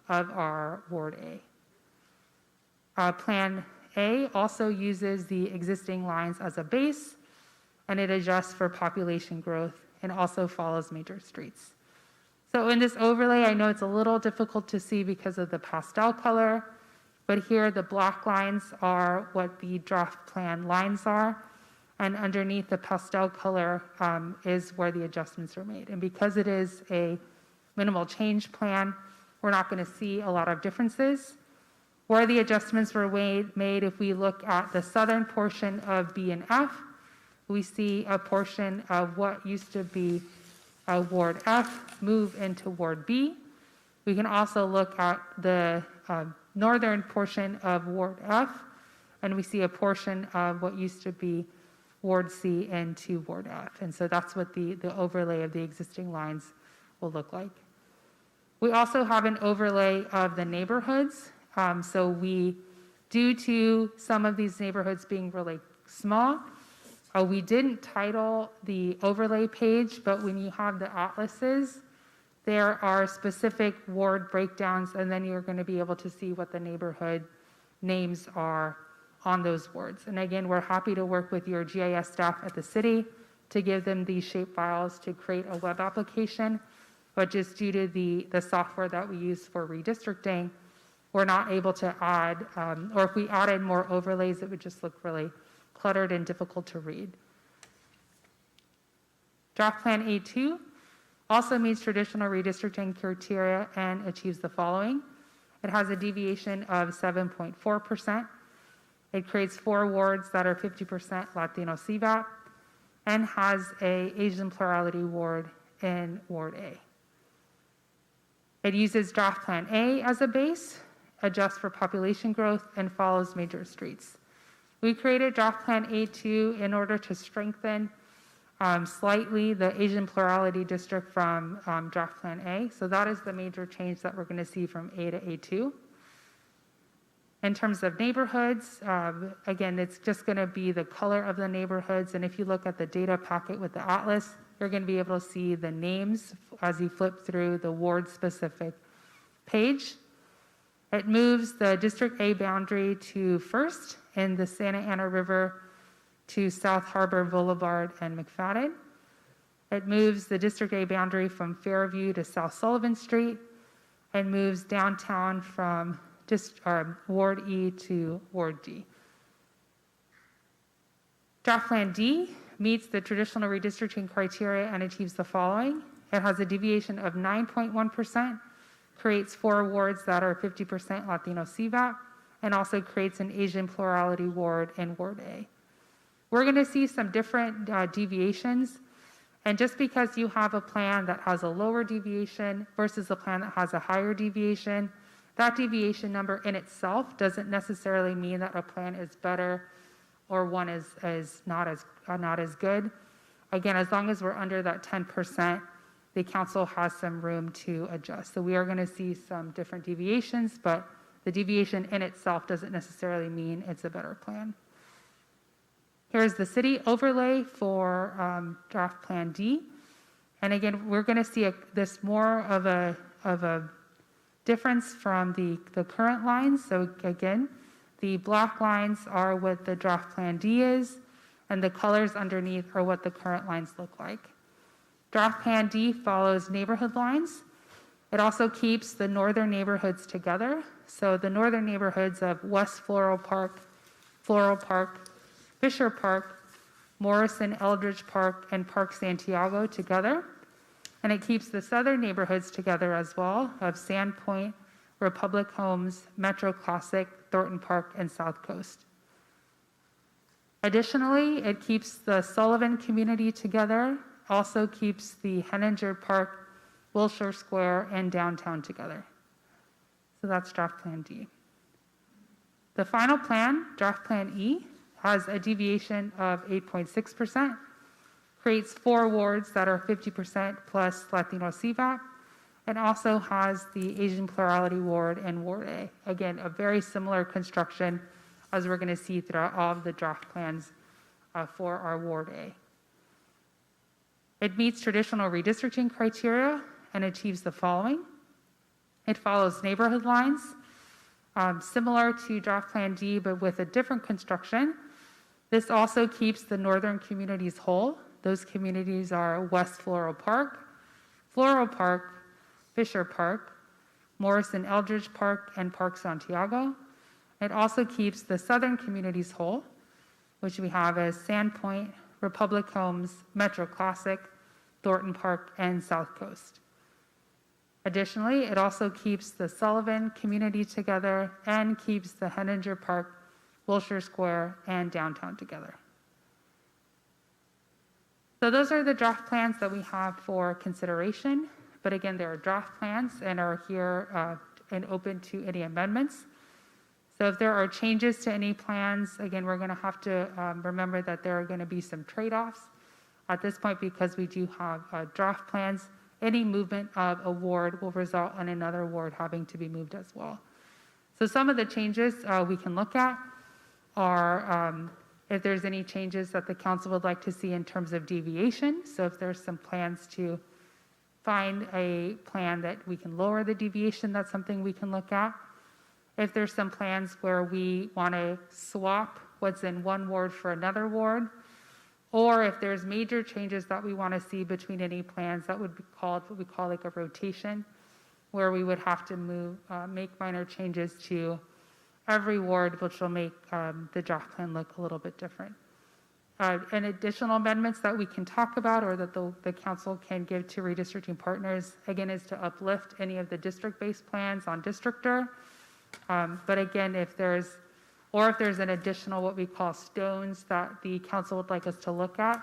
of our Ward A. Plan A also uses the existing lines as a base, and it adjusts for population growth and also follows major streets. So in this overlay, I know it's a little difficult to see because of the pastel color, but here the black lines are what the draft plan lines are, and underneath the pastel color is where the adjustments are made. And because it is a minimal change plan, we're not going to see a lot of differences. Where the adjustments were made, if we look at the southern portion of B and F, we see a portion of what used to be Ward F move into Ward B. We can also look at the northern portion of Ward F, and we see a portion of what used to be Ward C into Ward F. And so that's what the overlay of the existing lines will look like. We also have an overlay of the neighborhoods. So we, due to some of these neighborhoods being really small, we didn't title the overlay page, but when you have the atlases, there are specific ward breakdowns, and then you're going to be able to see what the neighborhood names are on those wards. And again, we're happy to work with your GIS staff at the city to give them these shape files to create a web application, but just due to the software that we use for redistricting, we're not able to add, or if we added more overlays, it would just look really cluttered and difficult to read. Draft Plan A2 also meets traditional redistricting criteria and achieves the following. It has a deviation of 7.4%. It creates 4 wards that are 50% Latino CVAP and has a Asian plurality ward in Ward A. It uses Draft Plan A as a base, adjusts for population growth, and follows major streets. We created Draft Plan A2 in order to strengthen slightly the Asian plurality district from Draft Plan A. So that is the major change that we're going to see from A to A2. In terms of neighborhoods, again, it's just going to be the color of the neighborhoods. And if you look at the data packet with the atlas, you're going to be able to see the names as you flip through the ward-specific page. It moves the District A boundary to First in the Santa Ana River to South Harbor Boulevard and McFadden. It moves the District A boundary from Fairview to South Sullivan Street and moves downtown from Ward E to Ward D. Draft Plan D meets the traditional redistricting criteria and achieves the following. It has a deviation of 9.1%, creates 4 wards that are 50% Latino CVAP, and also creates an Asian plurality ward in Ward A. We're going to see some different deviations, and just because you have a plan that has a lower deviation versus a plan that has a higher deviation, that deviation number in itself doesn't necessarily mean that a plan is better or one is not as good. Again, as long as we're under that 10%, the council has some room to adjust. So we are going to see some different deviations, but the deviation in itself doesn't necessarily mean it's a better plan. Here's the city overlay for Draft Plan D. And again, we're going to see this more of a difference from the current lines. So again, the black lines are what the Draft Plan D is, and the colors underneath are what the current lines look like. Draft Plan D follows neighborhood lines. It also keeps the northern neighborhoods together. So the northern neighborhoods of West Floral Park, Fisher Park, Morrison Eldridge Park, and Park Santiago together. And it keeps the southern neighborhoods together as well, of Sandpoint, Republic Homes, Metro Classic, Thornton Park, and South Coast. Additionally, it keeps the Sullivan community together, also keeps the Henninger Park, Wilshire Square, and downtown together. So that's Draft Plan D. The final plan, Draft Plan E, has a deviation of 8.6%, creates 4 wards that are 50% plus Latino CVAP, and also has the Asian plurality ward in Ward A. Again, a very similar construction as we're going to see throughout all of the draft plans for our Ward A. It meets traditional redistricting criteria and achieves the following. It follows neighborhood lines, similar to Draft Plan D, but with a different construction. This also keeps the northern communities whole. Those communities are West Floral Park, Fisher Park, Morrison Eldridge Park, and Park Santiago. It also keeps the southern communities whole, which we have as Sandpoint, Republic Homes, Metro Classic, Thornton Park, and South Coast. Additionally, it also keeps the Sullivan community together and keeps the Henninger Park, Wilshire Square, and downtown together. So those are the draft plans that we have for consideration. But again, there are draft plans and are here and open to any amendments. So if there are changes to any plans, again, we're going to have to remember that there are going to be some trade-offs at this point because we do have draft plans. Any movement of a ward will result in another ward having to be moved as well. So some of the changes we can look at are if there's any changes that the council would like to see in terms of deviation. So if there's some plans to find a plan that we can lower the deviation, that's something we can look at. If there's some plans where we want to swap what's in one ward for another ward, or if there's major changes that we want to see between any plans, that would be called what we call like a rotation, where we would have to make minor changes to every ward, which will make the draft plan look a little bit different. And additional amendments that we can talk about or that the council can give to redistricting partners, again, is to uplift any of the district-based plans on Districtor. But again, if there's an additional what we call stones that the council would like us to look at,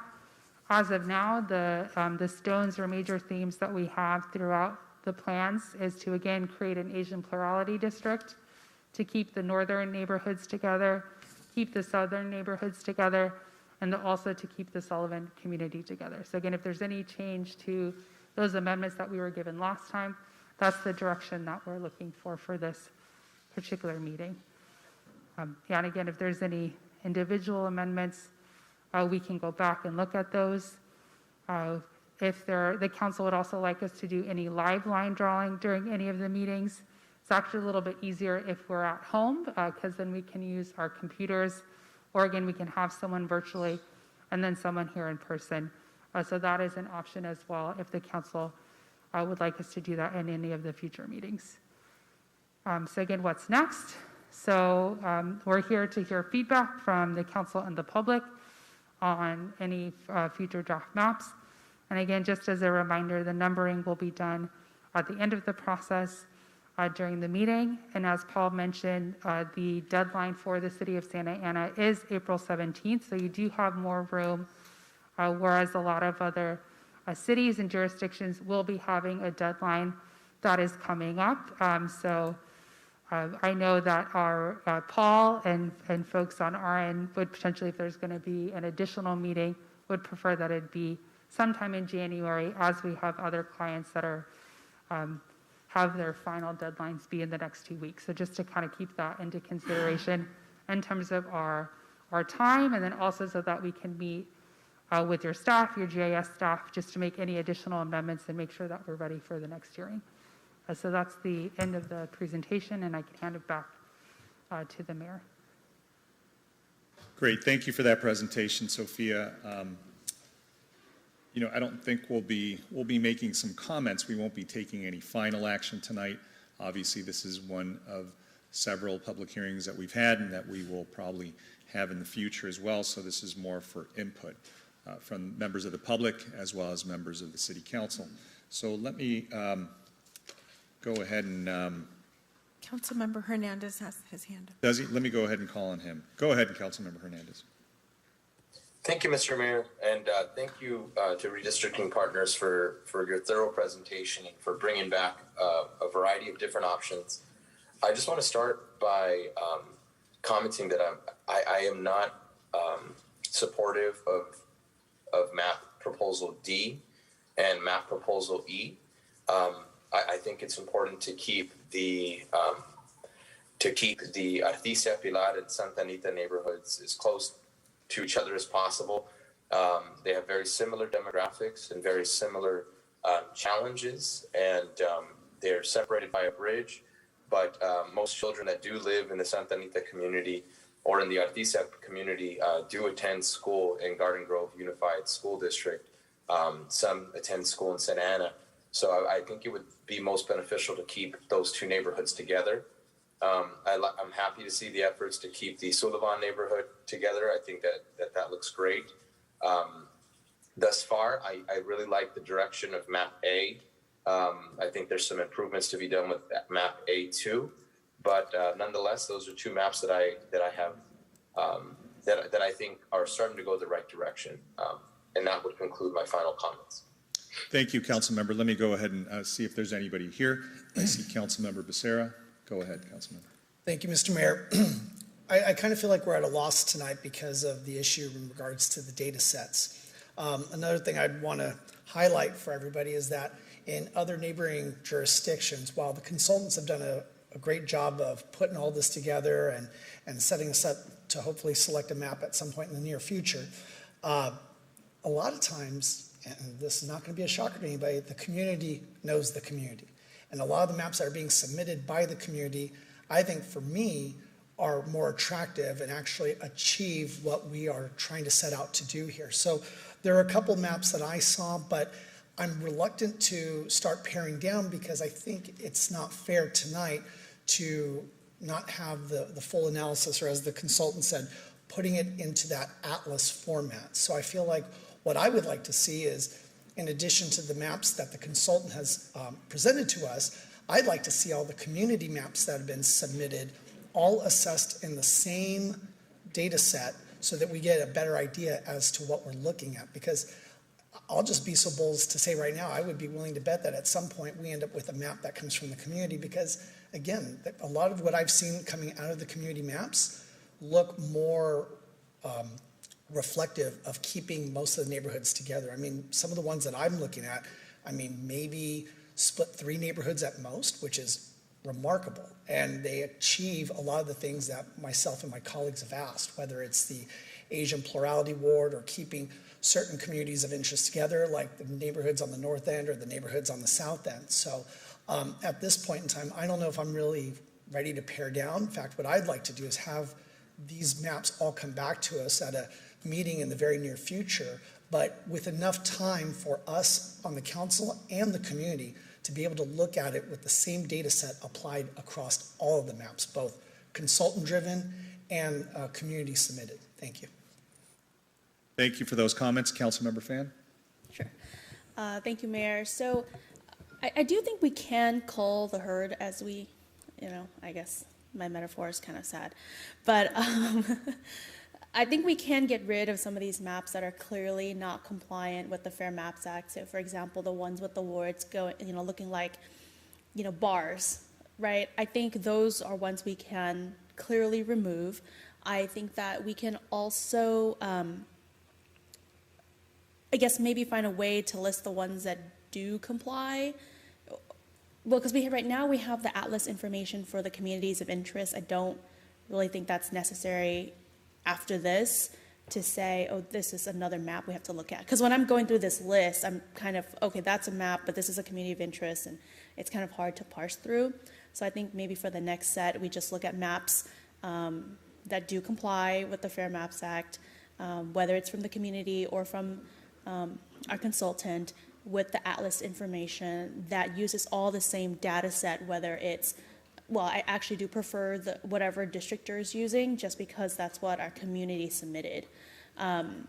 as of now, the stones or major themes that we have throughout the plans is to, again, create an Asian plurality district, to keep the northern neighborhoods together, keep the southern neighborhoods together, and also to keep the Sullivan community together. So again, if there's any change to those amendments that we were given last time, that's the direction that we're looking for this particular meeting. And again, if there's any individual amendments, we can go back and look at those. If the council would also like us to do any live line drawing during any of the meetings, it's actually a little bit easier if we're at home because then we can use our computers, or again, we can have someone virtually and then someone here in person. So that is an option as well if the council would like us to do that in any of the future meetings. So again, what's next? So we're here to hear feedback from the council and the public on any future draft maps. And again, just as a reminder, the numbering will be done at the end of the process during the meeting. And as Paul mentioned, the deadline for the city of Santa Ana is April 17th. So you do have more room, whereas a lot of other cities and jurisdictions will be having a deadline that is coming up. I know that our Paul and folks on our end would potentially, if there's going to be an additional meeting, would prefer that it be sometime in January, as we have other clients that are have their final deadlines be in the next 2 weeks. So just to kind of keep that into consideration in terms of our time, and then also so that we can meet with your staff, your GIS staff, just to make any additional amendments and make sure that we're ready for the next hearing. So that's the end of the presentation, and I can hand it back to the mayor. Great, thank you for that presentation, Sophia. I don't think we'll be making some comments. We won't be taking any final action tonight. Obviously, this is one of several public hearings that we've had and that we will probably have in the future as well. So this is more for input from members of the public as well as members of the city council. So let me go ahead and... Councilmember Hernandez has his hand up. Does he? Let me go ahead and call on him. Go ahead, Councilmember Hernandez. Thank you, Mr. Mayor, and thank you to Redistricting Partners for your thorough presentation and for bringing back a variety of different options. I just want to start by commenting that I am not supportive of MAP Proposal D and MAP Proposal E. I think it's important to keep the Artesia, Pilar, and Santa Anita neighborhoods as close to each other as possible. They have very similar demographics and very similar challenges, and they're separated by a bridge. But most children that do live in the Santa Anita community or in the Artesia community do attend school in Garden Grove Unified School District. Some attend school in Santa Ana. So I think it would be most beneficial to keep those two neighborhoods together. I'm happy to see the efforts to keep the Sullivan neighborhood together. I think that looks great. Thus far, I really like the direction of MAP A I think there's some improvements to be done with map A2, but nonetheless, those are two maps that I have that I think are starting to go the right direction. And that would conclude my final comments. Thank you, Councilmember. Let me go ahead and see if there's anybody here. I see Councilmember Becerra. Go ahead, Councilmember. Thank you, Mr. Mayor. I kind of feel like we're at a loss tonight because of the issue in regards to the data sets. Another thing I'd want to highlight for everybody is that in other neighboring jurisdictions, while the consultants have done a great job of putting all this together and setting us up to hopefully select a map at some point in the near future, a lot of times, and this is not going to be a shocker to anybody, the community knows the community. And a lot of the maps that are being submitted by the community, I think for me, are more attractive and actually achieve what we are trying to set out to do here. So there are a couple maps that I saw, but I'm reluctant to start paring down because I think it's not fair tonight to not have the full analysis, or as the consultant said, putting it into that atlas format. So I feel like what I would like to see is, in addition to the maps that the consultant has presented to us, I'd like to see all the community maps that have been submitted all assessed in the same data set so that we get a better idea as to what we're looking at. Because I'll just be so bold as to say right now, I would be willing to bet that at some point we end up with a map that comes from the community because, again, a lot of what I've seen coming out of the community maps look more reflective of keeping most of the neighborhoods together. I mean, some of the ones that I'm looking at, I mean, maybe split 3 neighborhoods at most, which is remarkable. And they achieve a lot of the things that myself and my colleagues have asked, whether it's the Asian plurality ward or keeping certain communities of interest together, like the neighborhoods on the north end or the neighborhoods on the south end. So at this point in time, I don't know if I'm really ready to pare down. In fact, what I'd like to do is have these maps all come back to us at a meeting in the very near future, but with enough time for us on the council and the community to be able to look at it with the same data set applied across all of the maps, both consultant-driven and community submitted. Thank you. Thank you for those comments. Councilmember Fan? Sure. Thank you, Mayor. So I do think we can cull the herd as we, I guess my metaphor is kind of sad, but I think we can get rid of some of these maps that are clearly not compliant with the Fair Maps Act. So, for example, the ones with the wards looking like, bars, right? I think those are ones we can clearly remove. I think that we can also, I guess, maybe find a way to list the ones that do comply. Well, because right now we have the atlas information for the communities of interest. I don't really think that's necessary after this to say, oh, this is another map we have to look at. Because when I'm going through this list, I'm kind of, okay, that's a map, but this is a community of interest, and it's kind of hard to parse through. So I think maybe for the next set, we just look at maps that do comply with the Fair Maps Act, whether it's from the community or from our consultant, with the atlas information that uses all the same data set, whether it's, well, I actually do prefer whatever districtor is using, just because that's what our community submitted. And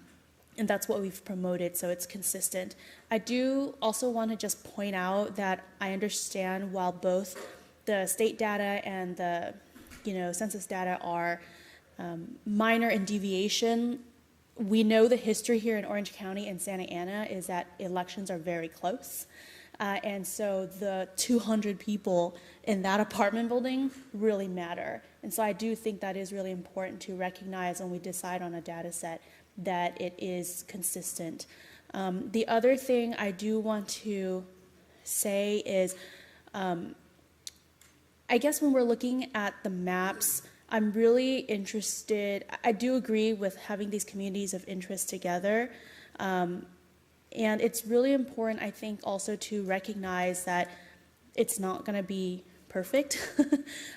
that's what we've promoted, so it's consistent. I do also want to just point out that I understand while both the state data and the census data are minor in deviation, we know the history here in Orange County and Santa Ana is that elections are very close. And so the 200 people in that apartment building really matter. And so I do think that is really important to recognize when we decide on a data set that it is consistent. The other thing I do want to say is, I guess when we're looking at the maps, I'm really interested, I do agree with having these communities of interest together. And it's really important, I think, also to recognize that it's not going to be perfect.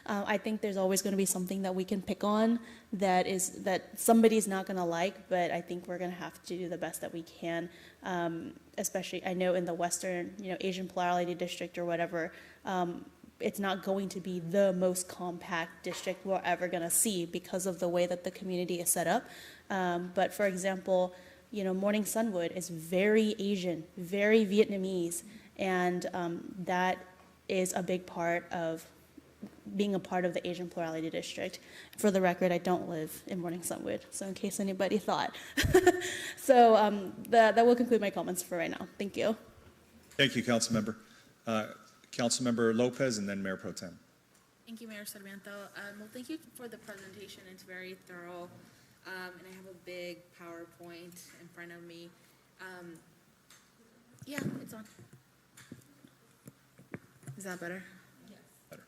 I think there's always going to be something that we can pick on that somebody's not going to like, but I think we're going to have to do the best that we can. Especially, I know in the Western, Asian plurality district or whatever, it's not going to be the most compact district we're ever going to see because of the way that the community is set up. But for example, Morning Sunwood is very Asian, very Vietnamese, And that is a big part of being a part of the Asian Plurality District. For the record, I don't live in Morning Sunwood, so in case anybody thought. So that will conclude my comments for right now. Thank you. Thank you, Councilmember. Councilmember Lopez and then Mayor Pro Tem. Thank you, Mayor Sarmiento. Well, thank you for the presentation. It's very thorough, and I have a big PowerPoint in front of me. Yeah, it's on. Is that better? Yes. Better.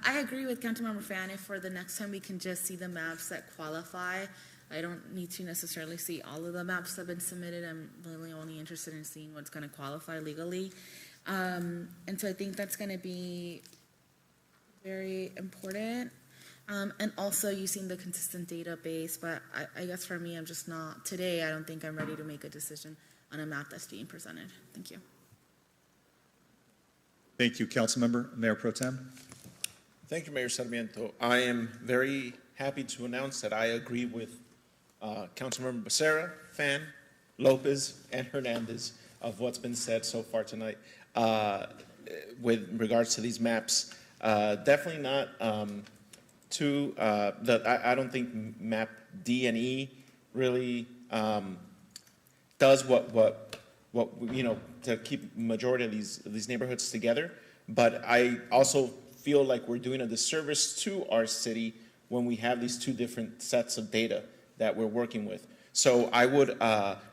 I agree with Councilmember Fan. If for the next time we can just see the maps that qualify. I don't need to necessarily see all of the maps that have been submitted. I'm really only interested in seeing what's going to qualify legally. And so I think that's going to be very important. And also using the consistent database, but I guess for me, I'm just not, today, I don't think I'm ready to make a decision on a map that's being presented. Thank you. Thank you, Councilmember. Mayor Pro Tem. Thank you, Mayor Sarmiento. I am very happy to announce that I agree with Councilmember Becerra, Fan, Lopez, and Hernandez of what's been said so far tonight with regards to these maps. Definitely not I don't think map D and E really does what to keep majority of these neighborhoods together. But I also feel like we're doing a disservice to our city when we have these two different sets of data that we're working with. So I would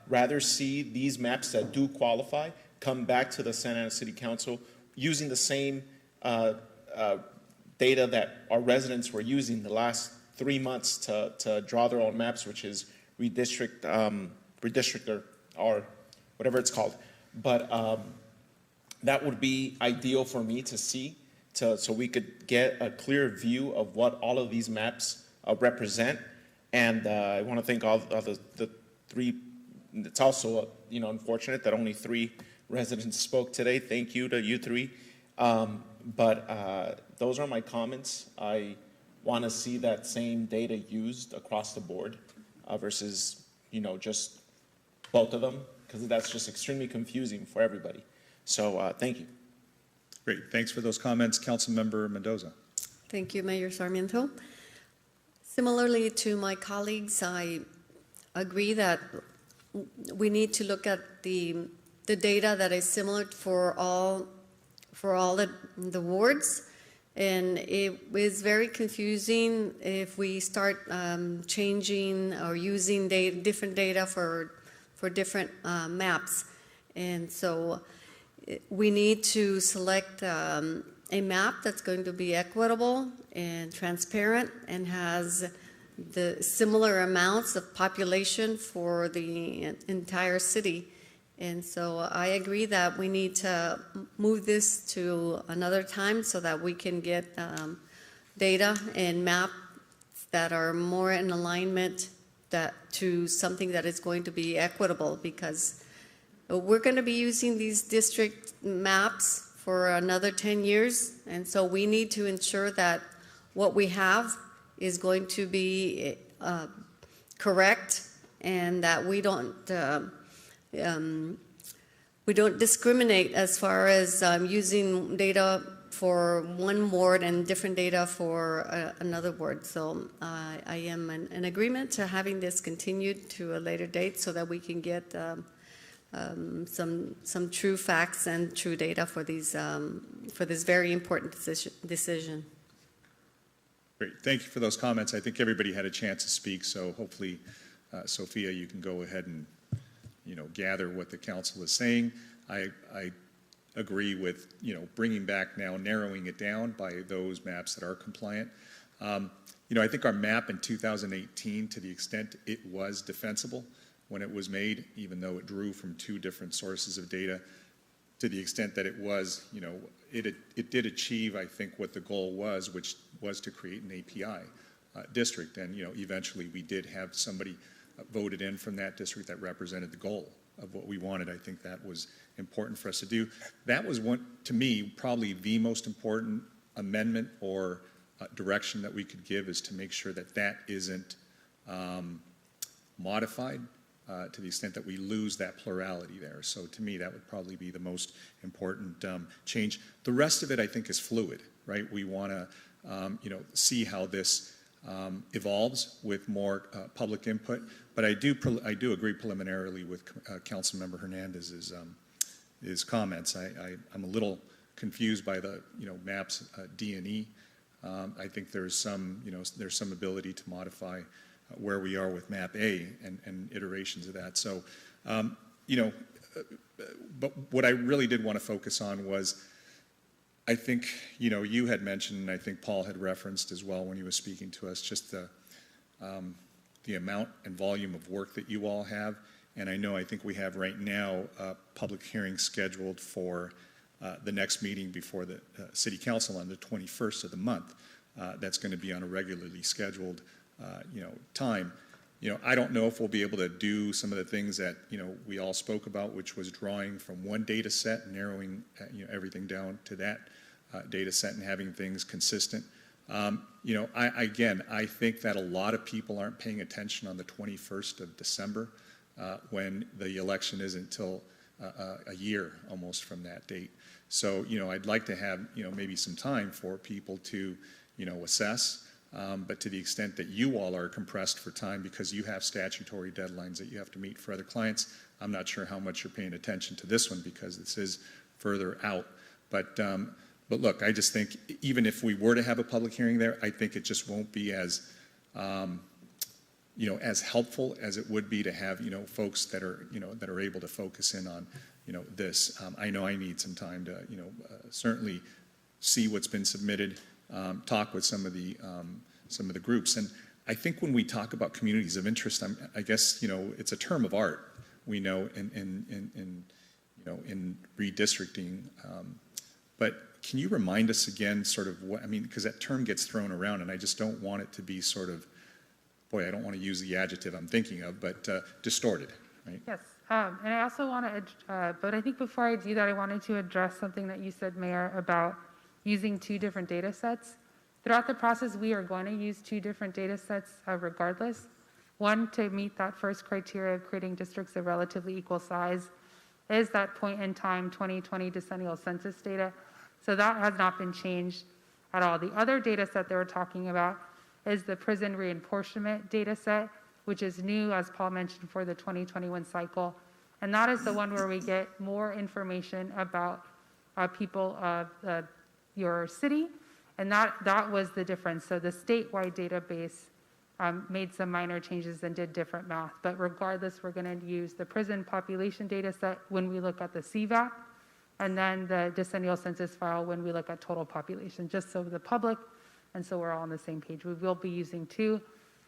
rather see these maps that do qualify come back to the Santa Ana City Council using the same data that our residents were using the last 3 months to draw their own maps, which is redistrict or whatever it's called. But that would be ideal for me to see, so we could get a clear view of what all of these maps represent. And I want to thank all the three. It's also unfortunate that only 3 residents spoke today. Thank you to you 3. But those are my comments. I want to see that same data used across the board versus just both of them, because that's just extremely confusing for everybody. So thank you. Great. Thanks for those comments. Councilmember Mendoza. Thank you, Mayor Sarmiento. Similarly to my colleagues, I agree that we need to look at the data that is similar for all the wards, and it is very confusing if we start changing or using different data for different maps. And so we need to select a map that's going to be equitable and transparent and has the similar amounts of population for the entire city. And so I agree that we need to move this to another time so that we can get data and maps that are more in alignment to something that is going to be equitable, because we're going to be using these district maps for another 10 years. And so we need to ensure that what we have is going to be correct, and that we don't discriminate as far as using data for one ward and different data for another ward. So I am in agreement to having this continued to a later date so that we can get some true facts and true data for this very important decision. Great. Thank you for those comments. I think everybody had a chance to speak, so hopefully, Sophia, you can go ahead and gather what the council is saying. I agree with bringing back now, narrowing it down by those maps that are compliant. I think our map in 2018, to the extent it was defensible when it was made, even though it drew from 2 different sources of data, to the extent that it was, it did achieve, I think, what the goal was, which was to create an API district. And, eventually we did have somebody voted in from that district that represented the goal of what we wanted. I think that was important for us to do. That was to me, probably the most important amendment or direction that we could give, is to make sure that that isn't modified to the extent that we lose that plurality there. So to me, that would probably be the most important change. The rest of it, I think, is fluid, right? We want to, see how this evolves with more public input. But I do agree preliminarily with Councilmember Hernandez's his comments. I'm a little confused by the maps D and E. I think there's some ability to modify where we are with map A and iterations of that. So but what I really did want to focus on was, I think you had mentioned, and I think Paul had referenced as well when he was speaking to us, just the amount and volume of work that you all have. And I think we have right now a public hearing scheduled for the next meeting before the City Council on the 21st of the month. That's going to be on a regularly scheduled, time. I don't know if we'll be able to do some of the things that, we all spoke about, which was drawing from one data set and narrowing, everything down to that data set and having things consistent. I think that a lot of people aren't paying attention on the 21st of December when the election isn't until a year almost from that date. So, I'd like to have, maybe some time for people to, assess. But to the extent that you all are compressed for time because you have statutory deadlines that you have to meet for other clients, I'm not sure how much you're paying attention to this one because this is further out. But look, I just think even if we were to have a public hearing there, I think it just won't be as, as helpful as it would be to have, folks that are, that are able to focus in on, this. I know I need some time to, certainly see what's been submitted, talk with some of the groups. And I think when we talk about communities of interest, I guess, it's a term of art, we know in redistricting. But can you remind us again sort of what, because that term gets thrown around and I just don't want it to be sort of, I don't want to use the adjective I'm thinking of, but distorted, right? Yes, and I also want to, but I think before I do that, I wanted to address something that you said, Mayor, about using two different data sets. Throughout the process, we are going to use two different data sets regardless. One, to meet that first criteria of creating districts of relatively equal size, is that point in time 2020 decennial census data. So that has not been changed at all. The other data set that we're talking about is the prison reapportionment data set, which is new, as Paul mentioned, for the 2021 cycle. And that is the one where we get more information about people of your city. And that was the difference. So the statewide database made some minor changes and did different math. But regardless, we're going to use the prison population data set when we look at the CVAP, and then the decennial census file when we look at total population, just so the public, and so we're all on the same page. We will be using two,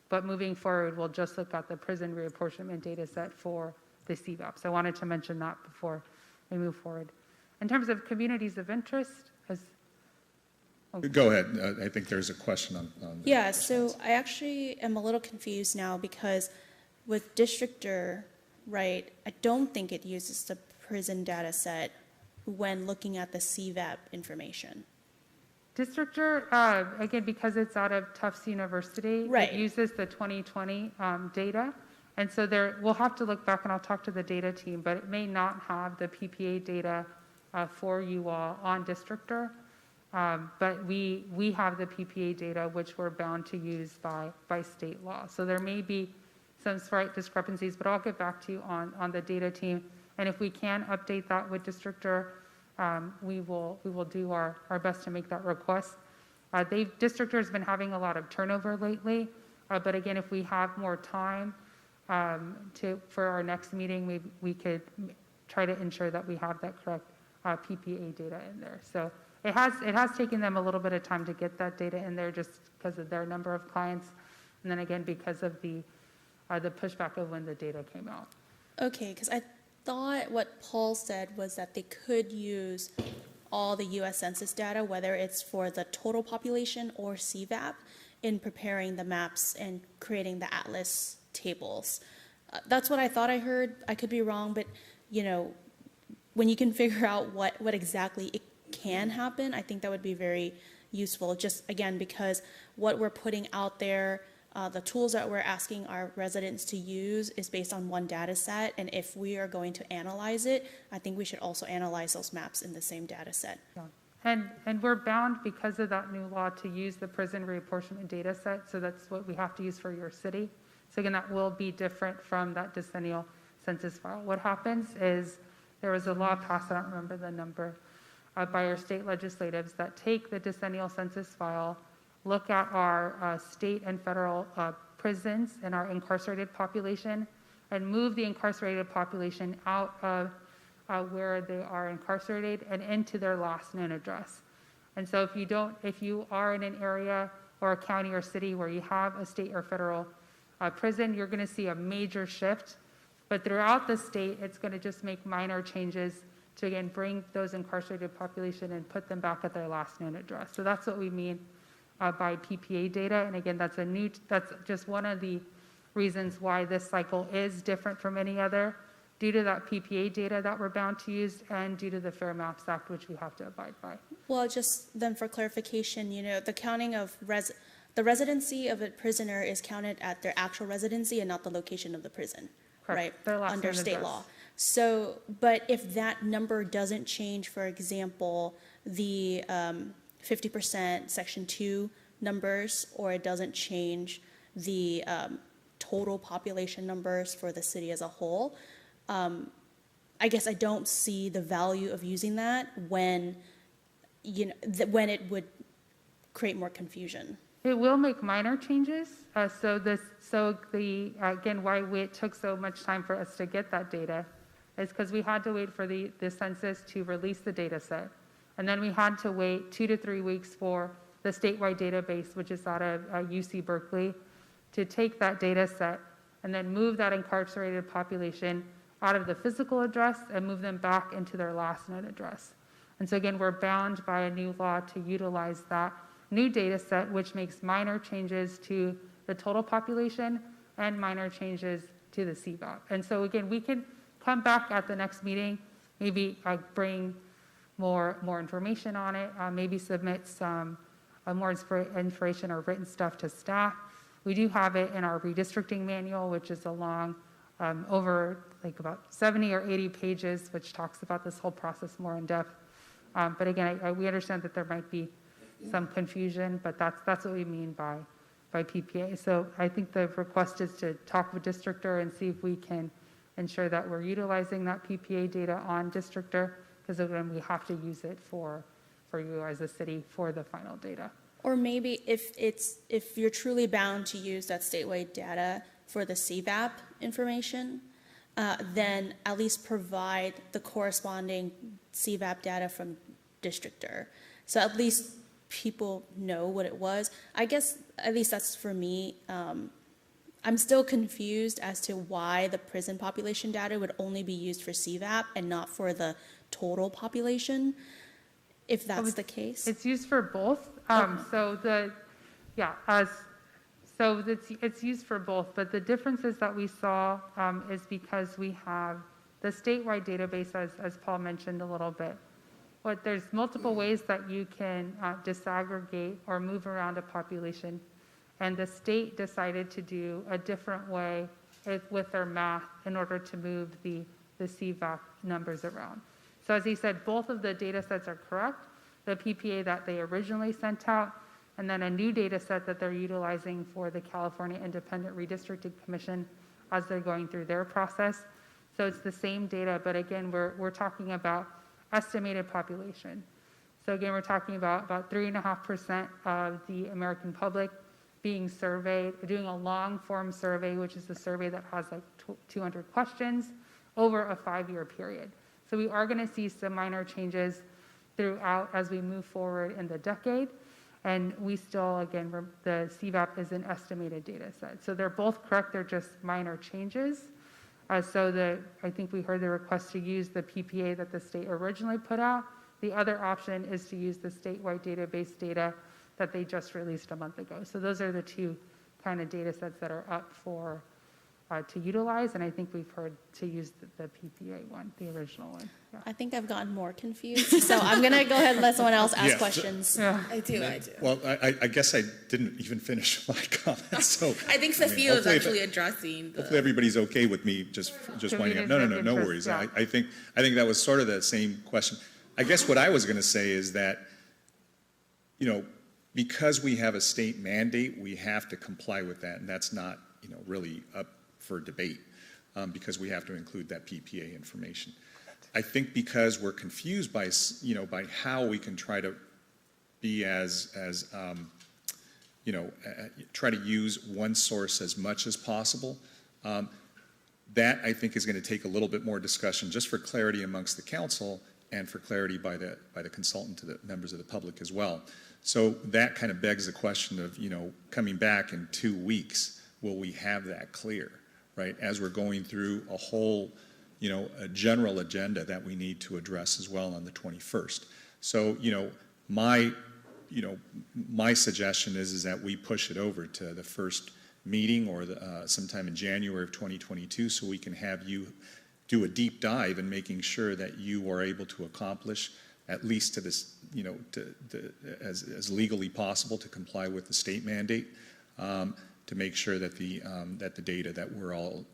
but moving forward, we'll just look at the prison reapportionment data set for the CVAP. So I wanted to mention that before we move forward. In terms of communities of interest, Go ahead. I think there's a question on Yeah, so I actually am a little confused now because with Districtor, right, I don't think it uses the prison data set when looking at the CVAP information. Districtor, again, because it's out of Tufts University, Right. It uses the 2020 data. And so we'll have to look back, and I'll talk to the data team, but it may not have the PPA data for you all on Districtor. But we have the PPA data, which we're bound to use by state law. So there may be some slight discrepancies, but I'll get back to you on the data team. And if we can update that with Districtor, we will do our best to make that request. Districtor has been having a lot of turnover lately, but again, if we have more time for our next meeting, we could try to ensure that we have that correct PPA data in there. So it has taken them a little bit of time to get that data in there just because of their number of clients, and then again because of the pushback of when the data came out. Okay, because I thought what Paul said was that they could use all the U.S. Census data, whether it's for the total population or CVAP, in preparing the maps and creating the atlas tables. That's what I thought I heard. I could be wrong, but when you can figure out what exactly it can happen, I think that would be very useful. Just again, because what we're putting out there The tools that we're asking our residents to use is based on one data set, and if we are going to analyze it, I think we should also analyze those maps in the same data set. And we're bound because of that new law to use the prison reapportionment data set, so that's what we have to use for your city. So again, that will be different from that decennial census file. What happens is there was a law passed, I don't remember the number, by our state legislatives that take the decennial census file, look at our state and federal prisons and our incarcerated population, and move the incarcerated population out of where they are incarcerated and into their last known address. And so if you are in an area or a county or city where you have a state or federal prison, you're going to see a major shift. But throughout the state, it's going to just make minor changes to, again, bring those incarcerated population and put them back at their last known address. So that's what we mean by PPA data. And again, that's just one of the reasons why this cycle is different from any other, due to that PPA data that we're bound to use and due to the Fair Maps Act, which we have to abide by. Well, just then for clarification, the counting of the residency of a prisoner is counted at their actual residency and not the location of the prison, Correct. right? Under state law. So, but if that number doesn't change, for example, the 50% Section 2 numbers, or it doesn't change the total population numbers for the city as a whole, I guess I don't see the value of using that when, when it would create more confusion. It will make minor changes. Again, why it took so much time for us to get that data is because we had to wait for the census to release the data set. And then we had to wait 2 to 3 weeks for the statewide database, which is out of UC Berkeley, to take that data set and then move that incarcerated population out of the physical address and move them back into their last known address. And so again, we're bound by a new law to utilize that new data set, which makes minor changes to the total population and minor changes to the CVAP. And so again, we can come back at the next meeting, maybe bring more information on it, maybe submit some more information or written stuff to staff. We do have it in our redistricting manual, which is a long, over like about 70 or 80 pages, which talks about this whole process more in depth. But again, we understand that there might be some confusion, but that's what we mean by PPA. So I think the request is to talk with Districtor and see if we can ensure that we're utilizing that PPA data on Districtor, because again, we have to use it for you as a city for the final data. Or maybe if you're truly bound to use that statewide data for the CVAP information, then at least provide the corresponding CVAP data from Districtor. So at least people know what it was. I guess, at least that's for me, I'm still confused as to why the prison population data would only be used for CVAP and not for the total population, if that's the case. It's used for both. It's used for both, but the differences that we saw is because we have the statewide database, as Paul mentioned a little bit. But there's multiple ways that you can disaggregate or move around a population. And the state decided to do a different way with their math in order to move the CVAP numbers around. So as he said, both of the data sets are correct. The PPA that they originally sent out, and then a new data set that they're utilizing for the California Independent Redistricting Commission as they're going through their process. So it's the same data, but again, we're talking about estimated population. So again, we're talking about 3.5% of the American public being surveyed, doing a long form survey, which is a survey that has like 200 questions over a 5-year period. So we are going to see some minor changes throughout as we move forward in the decade. And we still, again, the CVAP is an estimated data set. So they're both correct, they're just minor changes. I think we heard the request to use the PPA that the state originally put out. The other option is to use the statewide database data that they just released a month ago. So those are the two kind of data sets that are up for to utilize, and I think we've heard to use the PPA one, the original one. Yeah. I think I've gotten more confused, so I'm gonna go ahead and let someone else ask Yeah. questions. Yeah. I do. Well, I guess I didn't even finish my comments, so. I think Sophia was actually addressing the. Hopefully everybody's okay with me just winding up. No, Communities of worries. interest, I think that was sort of the same question. I guess what I was going to say is that, because we have a state mandate, we have to comply with that, and that's not, really up for debate, because we have to include that PPA information. I think because we're confused by how we can try to be try to use one source as much as possible. That, I think, is going to take a little bit more discussion just for clarity amongst the council and for clarity by the consultant to the members of the public as well. So that kind of begs the question of, coming back in 2 weeks, will we have that clear, right? As we're going through a whole, a general agenda that we need to address as well on the 21st. So, my suggestion is that we push it over to the first meeting or sometime in January of 2022, so we can have you do a deep dive in making sure that you are able to accomplish, at least to this, as legally possible, to comply with the state mandate, to make sure that the data that we're all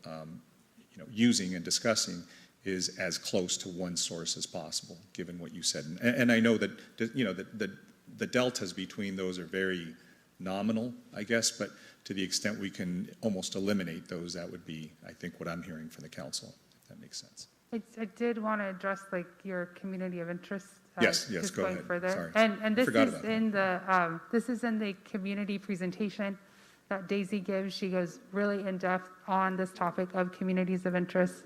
using and discussing is as close to one source as possible, given what you said. And I know that the deltas between those are very nominal, I guess, but to the extent we can almost eliminate those, that would be, I think, what I'm hearing from the council, if that makes sense. I did want to address your community of interest. Yes, just go going ahead. further. Sorry. And this forgot is about in this is in the community presentation that Daisy gives. She goes really in depth on this topic of communities of interest.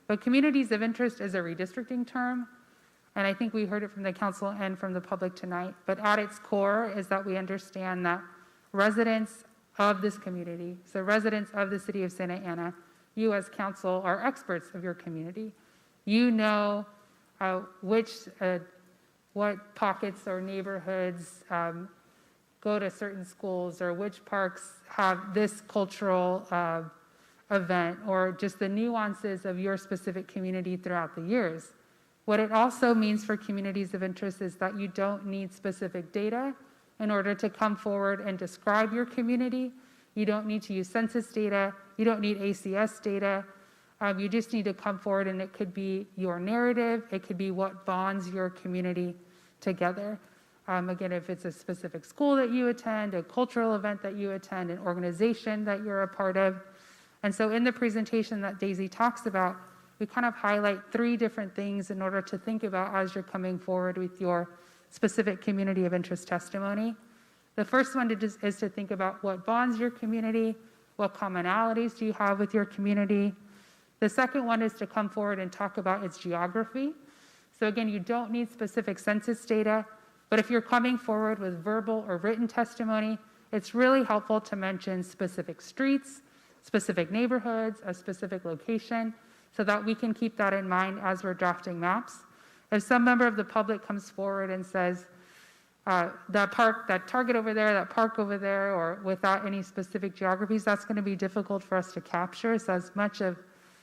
But communities of interest is a redistricting term, and I think we heard it from the council and from the public tonight. But at its core is that we understand that residents of this community, so residents of the city of Santa Ana, you as council are experts of your community. You know what pockets or neighborhoods go to certain schools, or which parks have this cultural event, or just the nuances of your specific community throughout the years. What it also means for communities of interest is that you don't need specific data in order to come forward and describe your community. You don't need to use census data. You don't need ACS data. You just need to come forward, and it could be your narrative. It could be what bonds your community together. Again, if it's a specific school that you attend, a cultural event that you attend, an organization that you're a part of. And so in the presentation that Daisy talks about, we kind of highlight 3 different things in order to think about as you're coming forward with your specific community of interest testimony. The first one is to think about what bonds your community, what commonalities do you have with your community. The second one is to come forward and talk about its geography. So again, you don't need specific census data, but if you're coming forward with verbal or written testimony, it's really helpful to mention specific streets, specific neighborhoods, a specific location, so that we can keep that in mind as we're drafting maps. If some member of the public comes forward and says, that park, that Target over there, that park over there, or without any specific geographies, that's going to be difficult for us to capture. So as much of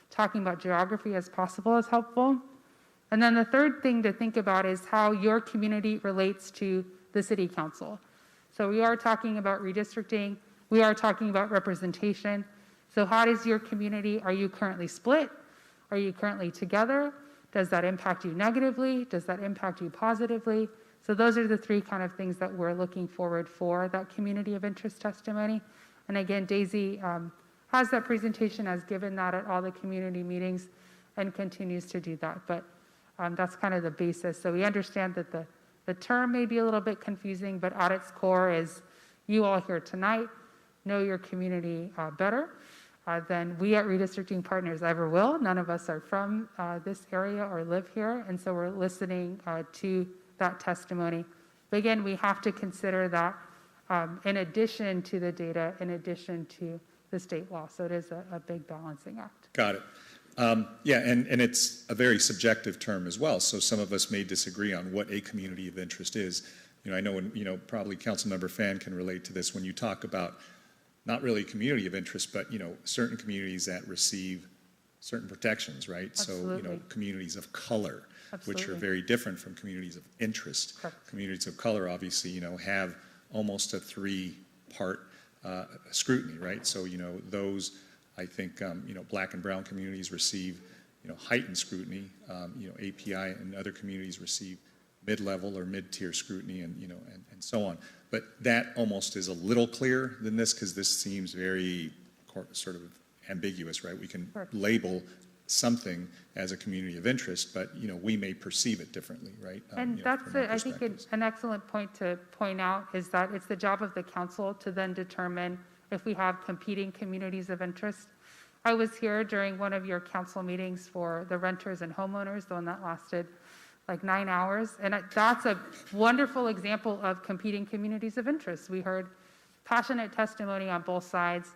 talking about geography as possible is helpful. And then the third thing to think about is how your community relates to the city council. So we are talking about redistricting. We are talking about representation. So how does your community, are you currently split? Are you currently together? Does that impact you negatively? Does that impact you positively? So those are the 3 kind of things that we're looking forward for that community of interest testimony. And again, Daisy has that presentation, has given that at all the community meetings, and continues to do that. But that's kind of the basis. So we understand that the term may be a little bit confusing, but at its core is you all here tonight know your community better than we at Redistricting Partners ever will. None of us are from this area or live here, and so we're listening to that testimony. But again, we have to consider that in addition to the data, in addition to the state law. So it is a big balancing act. Got it. Yeah, and it's a very subjective term as well. So some of us may disagree on what a community of interest is. I know when, probably Councilmember Fan can relate to this. When you talk about not really community of interest, but, certain communities that receive certain protections, right? So, Absolutely. communities of color, which are Absolutely. very different from communities of interest. Correct. Communities of color, obviously, have almost a three-part scrutiny, right? So, those, I think, black and brown communities receive, heightened scrutiny. API and other communities receive mid-level or mid-tier scrutiny, and, and so on. But that almost is a little clearer than this, because this seems very sort of ambiguous, right? We can Correct. label something as a community of interest, but, we may perceive it differently, right? And that's, from our I think, perspectives. an excellent point to point out is that it's the job of the council to then determine if we have competing communities of interest. I was here during one of your council meetings for the renters and homeowners, the one that lasted like 9 hours. And that's a wonderful example of competing communities of interest. We heard passionate testimony on both sides.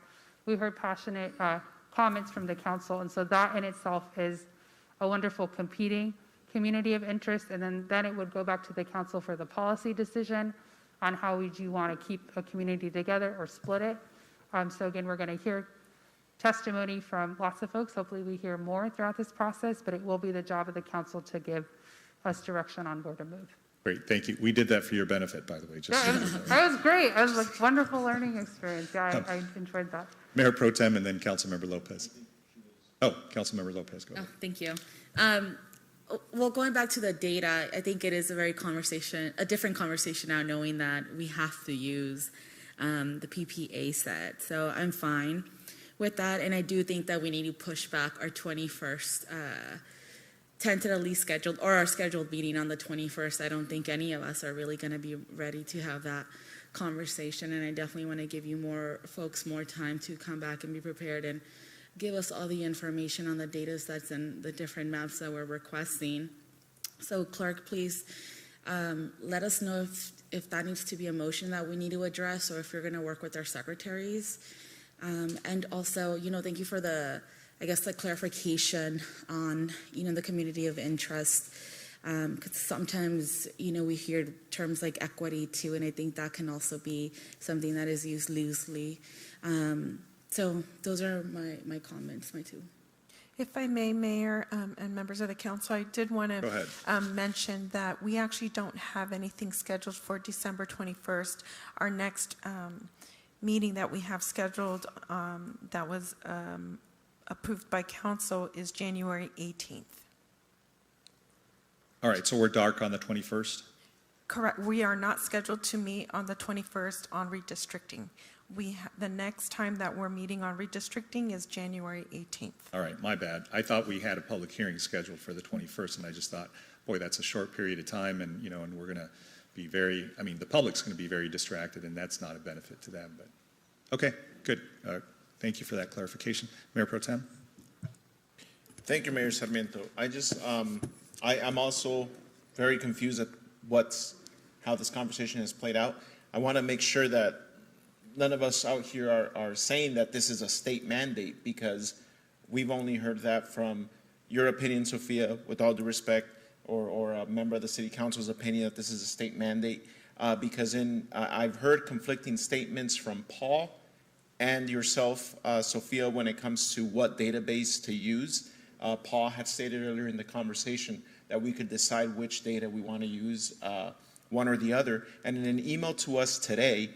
We heard passionate comments from the council. And so that in itself is a wonderful competing community of interest. And then it would go back to the council for the policy decision on how would you want to keep a community together or split it. So again, we're going to hear testimony from lots of folks. Hopefully we hear more throughout this process, but it will be the job of the council to give us direction on where to move. Great, thank you. We did that for your benefit, by the way. Just so you know. That was great. It was a wonderful learning experience. Yeah, I enjoyed that. Mayor Pro Tem and then Councilmember Lopez. Oh, Councilmember Lopez, go ahead. Oh, thank you. Well, going back to the data, I think it is a different conversation now, knowing that we have to use the PPA set. So I'm fine with that, and I do think that we need to push back our 21st tentatively scheduled, or our scheduled meeting on the 21st. I don't think any of us are really going to be ready to have that conversation, and I definitely want to give you more time to come back and be prepared and give us all the information on the data sets and the different maps that we're requesting. So Clerk, please let us know if that needs to be a motion that we need to address, or if you're going to work with our secretaries. And also, thank you for the clarification on, the community of interest. Because sometimes, we hear terms like equity too, and I think that can also be something that is used loosely. So those are my comments, my two. If I may, Mayor, and members of the council, I did want Go ahead. to mention that we actually don't have anything scheduled for December 21st. Our next meeting that we have scheduled that was approved by council is January 18th. All right, so we're dark on the 21st? Correct. We are not scheduled to meet on the 21st on redistricting. The next time that we're meeting on redistricting is January 18th. All right, my bad. I thought we had a public hearing scheduled for the 21st, and I just thought, boy, that's a short period of time, and, and we're going to be the public's going to be very distracted, and that's not a benefit to them. But okay, good. Thank you for that clarification. Mayor Pro Tem? Thank you, Mayor Sarmiento. I'm also very confused at how this conversation has played out. I want to make sure that none of us out here are saying that this is a state mandate, because we've only heard that from your opinion, Sophia, with all due respect, or a member of the City Council's opinion that this is a state mandate. Because I've heard conflicting statements from Paul and yourself, Sophia, when it comes to what database to use. Paul had stated earlier in the conversation that we could decide which data we want to use, one or the other. And in an email to us today,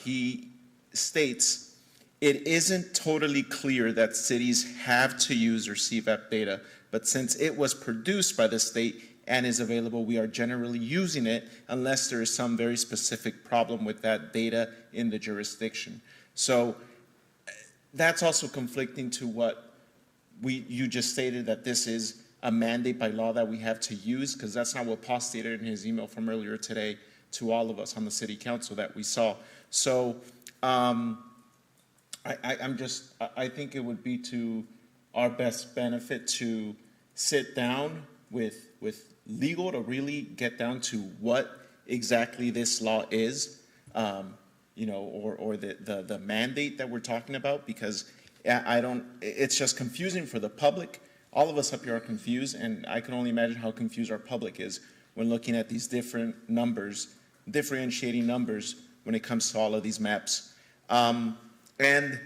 he states, it isn't totally clear that cities have to use their CVAP data, but since it was produced by the state and is available, we are generally using it unless there is some very specific problem with that data in the jurisdiction. So that's also conflicting to what you just stated, that this is a mandate by law that we have to use, because that's not what Paul stated in his email from earlier today to all of us on the City Council that we saw. So I think it would be to our best benefit to sit down with legal to really get down to what exactly this law is, or the mandate that we're talking about, because it's just confusing for the public. All of us up here are confused, and I can only imagine how confused our public is when looking at these different numbers, differentiating numbers when it comes to all of these maps. And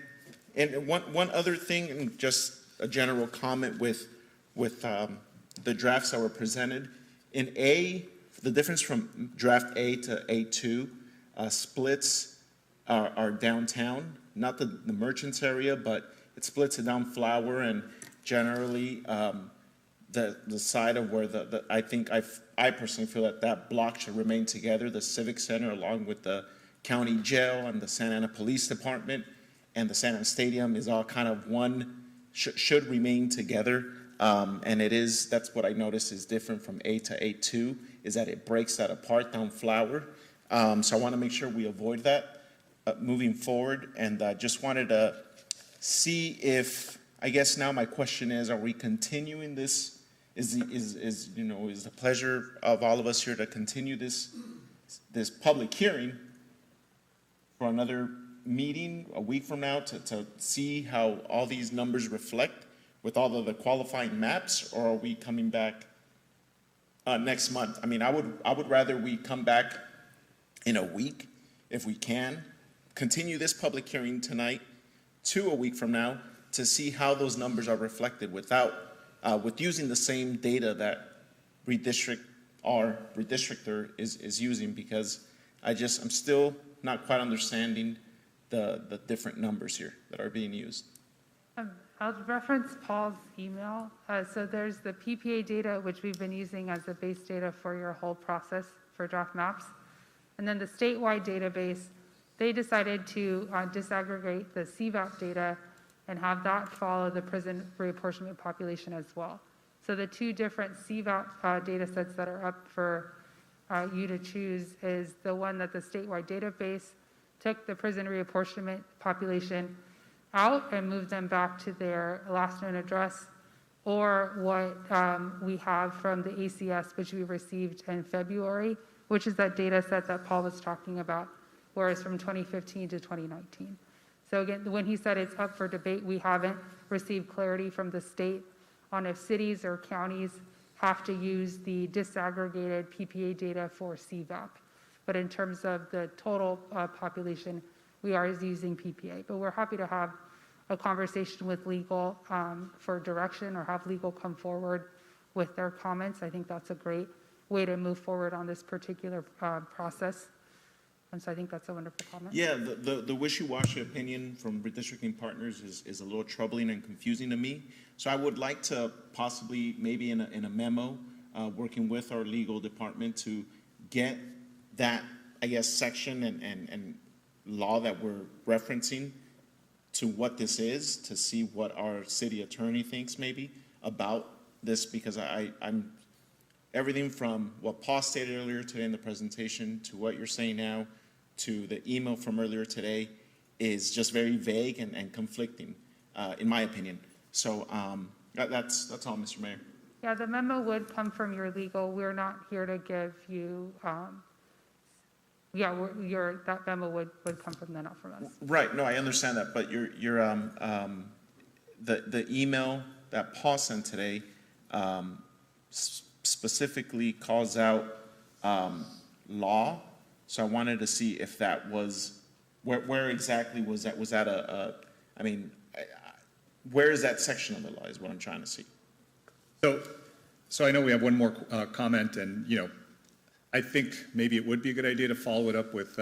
one other thing, and just a general comment with the drafts that were presented. In A, the difference from draft A to A2, splits are downtown, not the merchants area, but it splits it down Flower, and generally the side of where I personally feel that block should remain together, the Civic Center along with the county jail and the Santa Ana Police Department and the Santa Ana Stadium is all kind of one, should remain together. And that's what I noticed is different from A to A2, is that it breaks that apart down Flower. So I want to make sure we avoid that moving forward. And I just wanted to see if, I guess now my question is, are we continuing this? Is the pleasure of all of us here to continue this public hearing for another meeting a week from now to see how all these numbers reflect with all of the qualifying maps, or are we coming back next month? I mean, I would rather we come back in a week if we can, continue this public hearing tonight to a week from now to see how those numbers are reflected with using the same data that redistrictor is using, because I'm still not quite understanding the different numbers here that are being used. I'll reference Paul's email. So there's the PPA data, which we've been using as the base data for your whole process for draft maps. And then the statewide database, they decided to disaggregate the CVAP data and have that follow the prison reapportionment population as well. So the two different CVAP data sets that are up for you to choose is the one that the statewide database took the prison reapportionment population out and moved them back to their last known address, or what we have from the ACS, which we received in February, which is that data set that Paul was talking about, whereas from 2015 to 2019. So again, when he said it's up for debate, we haven't received clarity from the state on if cities or counties have to use the disaggregated PPA data for CVAP. But in terms of the total population, we are using PPA. But we're happy to have a conversation with legal for direction, or have legal come forward with their comments. I think that's a great way to move forward on this particular process. And so I think that's a wonderful comment. Yeah, the wishy-washy opinion from redistricting partners is a little troubling and confusing to me. So I would like to possibly, maybe in a memo, working with our legal department to get that, I guess, section and law that we're referencing to what this is, to see what our city attorney thinks maybe about this, because I'm everything from what Paul stated earlier today in the presentation to what you're saying now to the email from earlier today is just very vague and conflicting, in my opinion. So that's all, Mr. Mayor. Yeah, the memo would come from your legal. We're not here to give you, that memo would come from them, not from us. Right, no, I understand that, but the email that Paul sent today specifically calls out law. So I wanted to see if that was, where exactly was that? Was that where is that section of the law is what I'm trying to see. So I know we have one more comment, and, I think maybe it would be a good idea to follow it up with,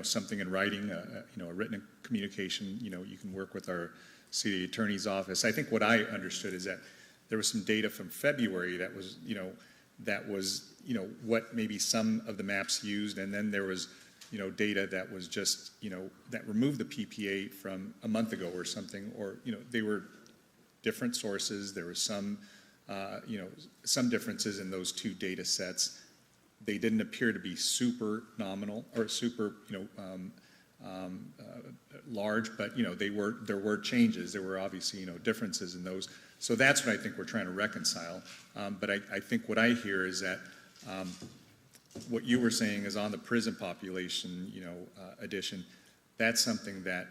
something in writing, a written communication. You can work with our city attorney's office. I think what I understood is that there was some data from February that was, what maybe some of the maps used, and then there was, data that was just, that removed the PPA from a month ago or something, or, they were different sources. There was some, some differences in those two data sets. They didn't appear to be super nominal or super, large, but, there were changes. There were obviously, differences in those. So that's what I think we're trying to reconcile. But I think what I hear is that what you were saying is on the prison population, addition, that's something that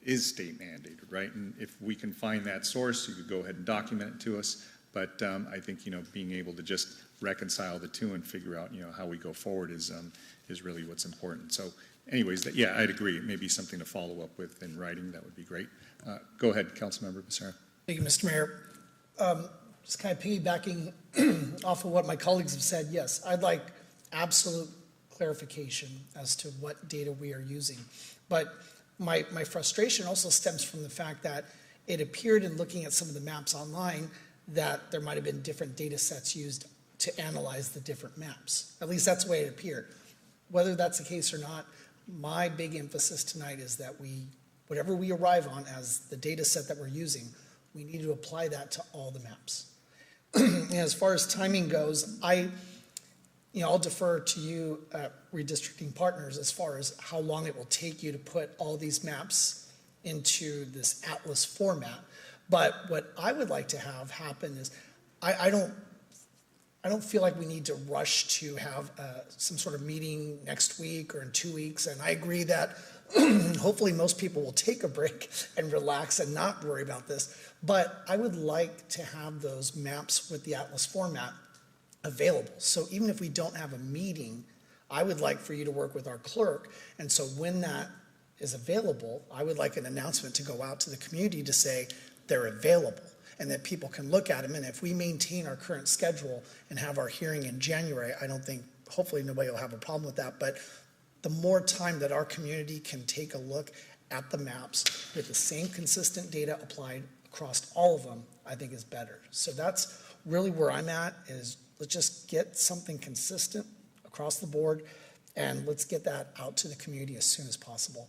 is state mandated, right? And if we can find that source, you could go ahead and document it to us. But I think, being able to just reconcile the two and figure out, how we go forward is really what's important. So anyways, yeah, I'd agree. It may be something to follow up with in writing. That would be great. Go ahead, Councilmember Becerra. Thank you, Mr. Mayor. Just kind of piggybacking off of what my colleagues have said, yes, I'd like absolute clarification as to what data we are using. But my frustration also stems from the fact that it appeared in looking at some of the maps online that there might have been different data sets used to analyze the different maps. At least that's the way it appeared. Whether that's the case or not, my big emphasis tonight is that whatever we arrive on as the data set that we're using, we need to apply that to all the maps. And as far as timing goes, I'll defer to you, redistricting partners, as far as how long it will take you to put all these maps into this atlas format. But what I would like to have happen is, I don't feel like we need to rush to have some sort of meeting next week or in 2 weeks. And I agree that hopefully most people will take a break and relax and not worry about this. But I would like to have those maps with the atlas format available. So even if we don't have a meeting, I would like for you to work with our clerk. And so when that is available, I would like an announcement to go out to the community to say they're available and that people can look at them. And if we maintain our current schedule and have our hearing in January, I don't think, hopefully nobody will have a problem with that. But the more time that our community can take a look at the maps with the same consistent data applied across all of them, I think is better. So that's really where I'm at, is let's just get something consistent across the board, and let's get that out to the community as soon as possible,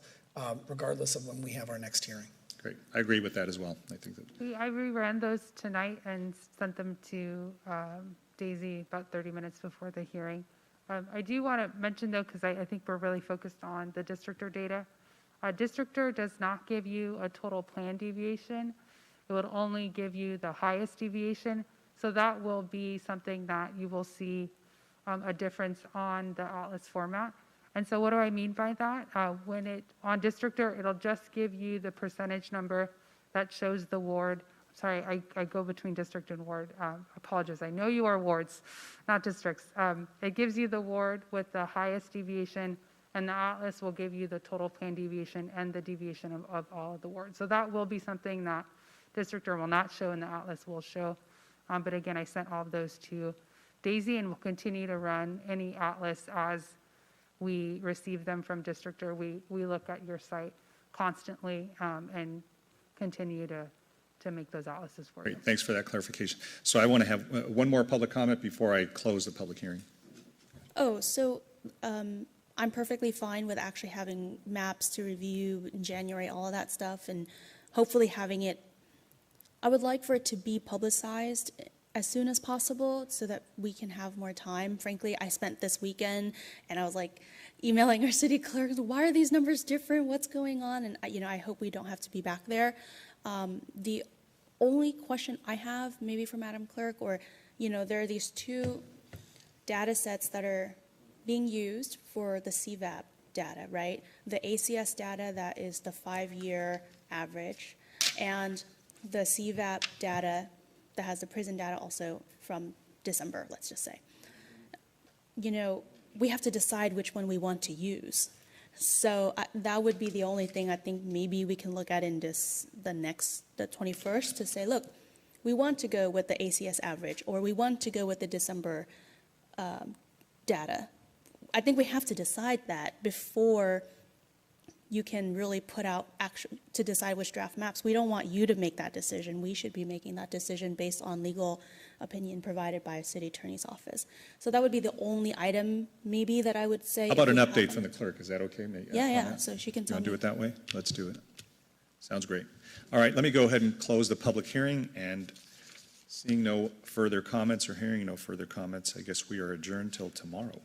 regardless of when we have our next hearing. Great. I agree with that as well. I think that. I reran those tonight and sent them to Daisy about 30 minutes before the hearing. I do want to mention, though, because I think we're really focused on the districtor data. Districtor does not give you a total plan deviation. It would only give you the highest deviation. So that will be something that you will see a difference on the Atlas format. And so what do I mean by that? On districtor, it'll just give you the percentage number that shows the ward. Sorry, I go between district and ward. Apologize. I know you are wards, not districts. It gives you the ward with the highest deviation, and the Atlas will give you the total plan deviation and the deviation of all of the wards. So that will be something that districtor will not show and the Atlas will show. But again, I sent all of those to Daisy, and we'll continue to run any Atlas as we receive them from districtor. We look at your site constantly and continue to make those atlases for you. Great, thanks for that clarification. So I want to have one more public comment before I close the public hearing. Oh, so I'm perfectly fine with actually having maps to review in January, all of that stuff, and hopefully having it. I would like for it to be publicized as soon as possible so that we can have more time. Frankly, I spent this weekend and I was like emailing our city clerk, why are these numbers different? What's going on? And I hope we don't have to be back there. The only question I have, maybe for Madam Clerk, or there are these two data sets that are being used for the CVAP data, right? The ACS data that is the 5-year average, and the CVAP data that has the prison data also from December, let's just say. We have to decide which one we want to use. So that would be the only thing I think maybe we can look at in the 21st to say, look, we want to go with the ACS average, or we want to go with the December data. I think we have to decide that before you can really put out to decide which draft maps. We don't want you to make that decision. We should be making that decision based on legal opinion provided by a city attorney's office. So that would be the only item maybe that I would say. How about an update from the clerk? Is that okay? Yeah. So she can You tell want to me. do it that way? Let's do it. Sounds great. All right, let me go ahead and close the public hearing, and seeing no further comments or hearing no further comments, I guess we are adjourned till tomorrow.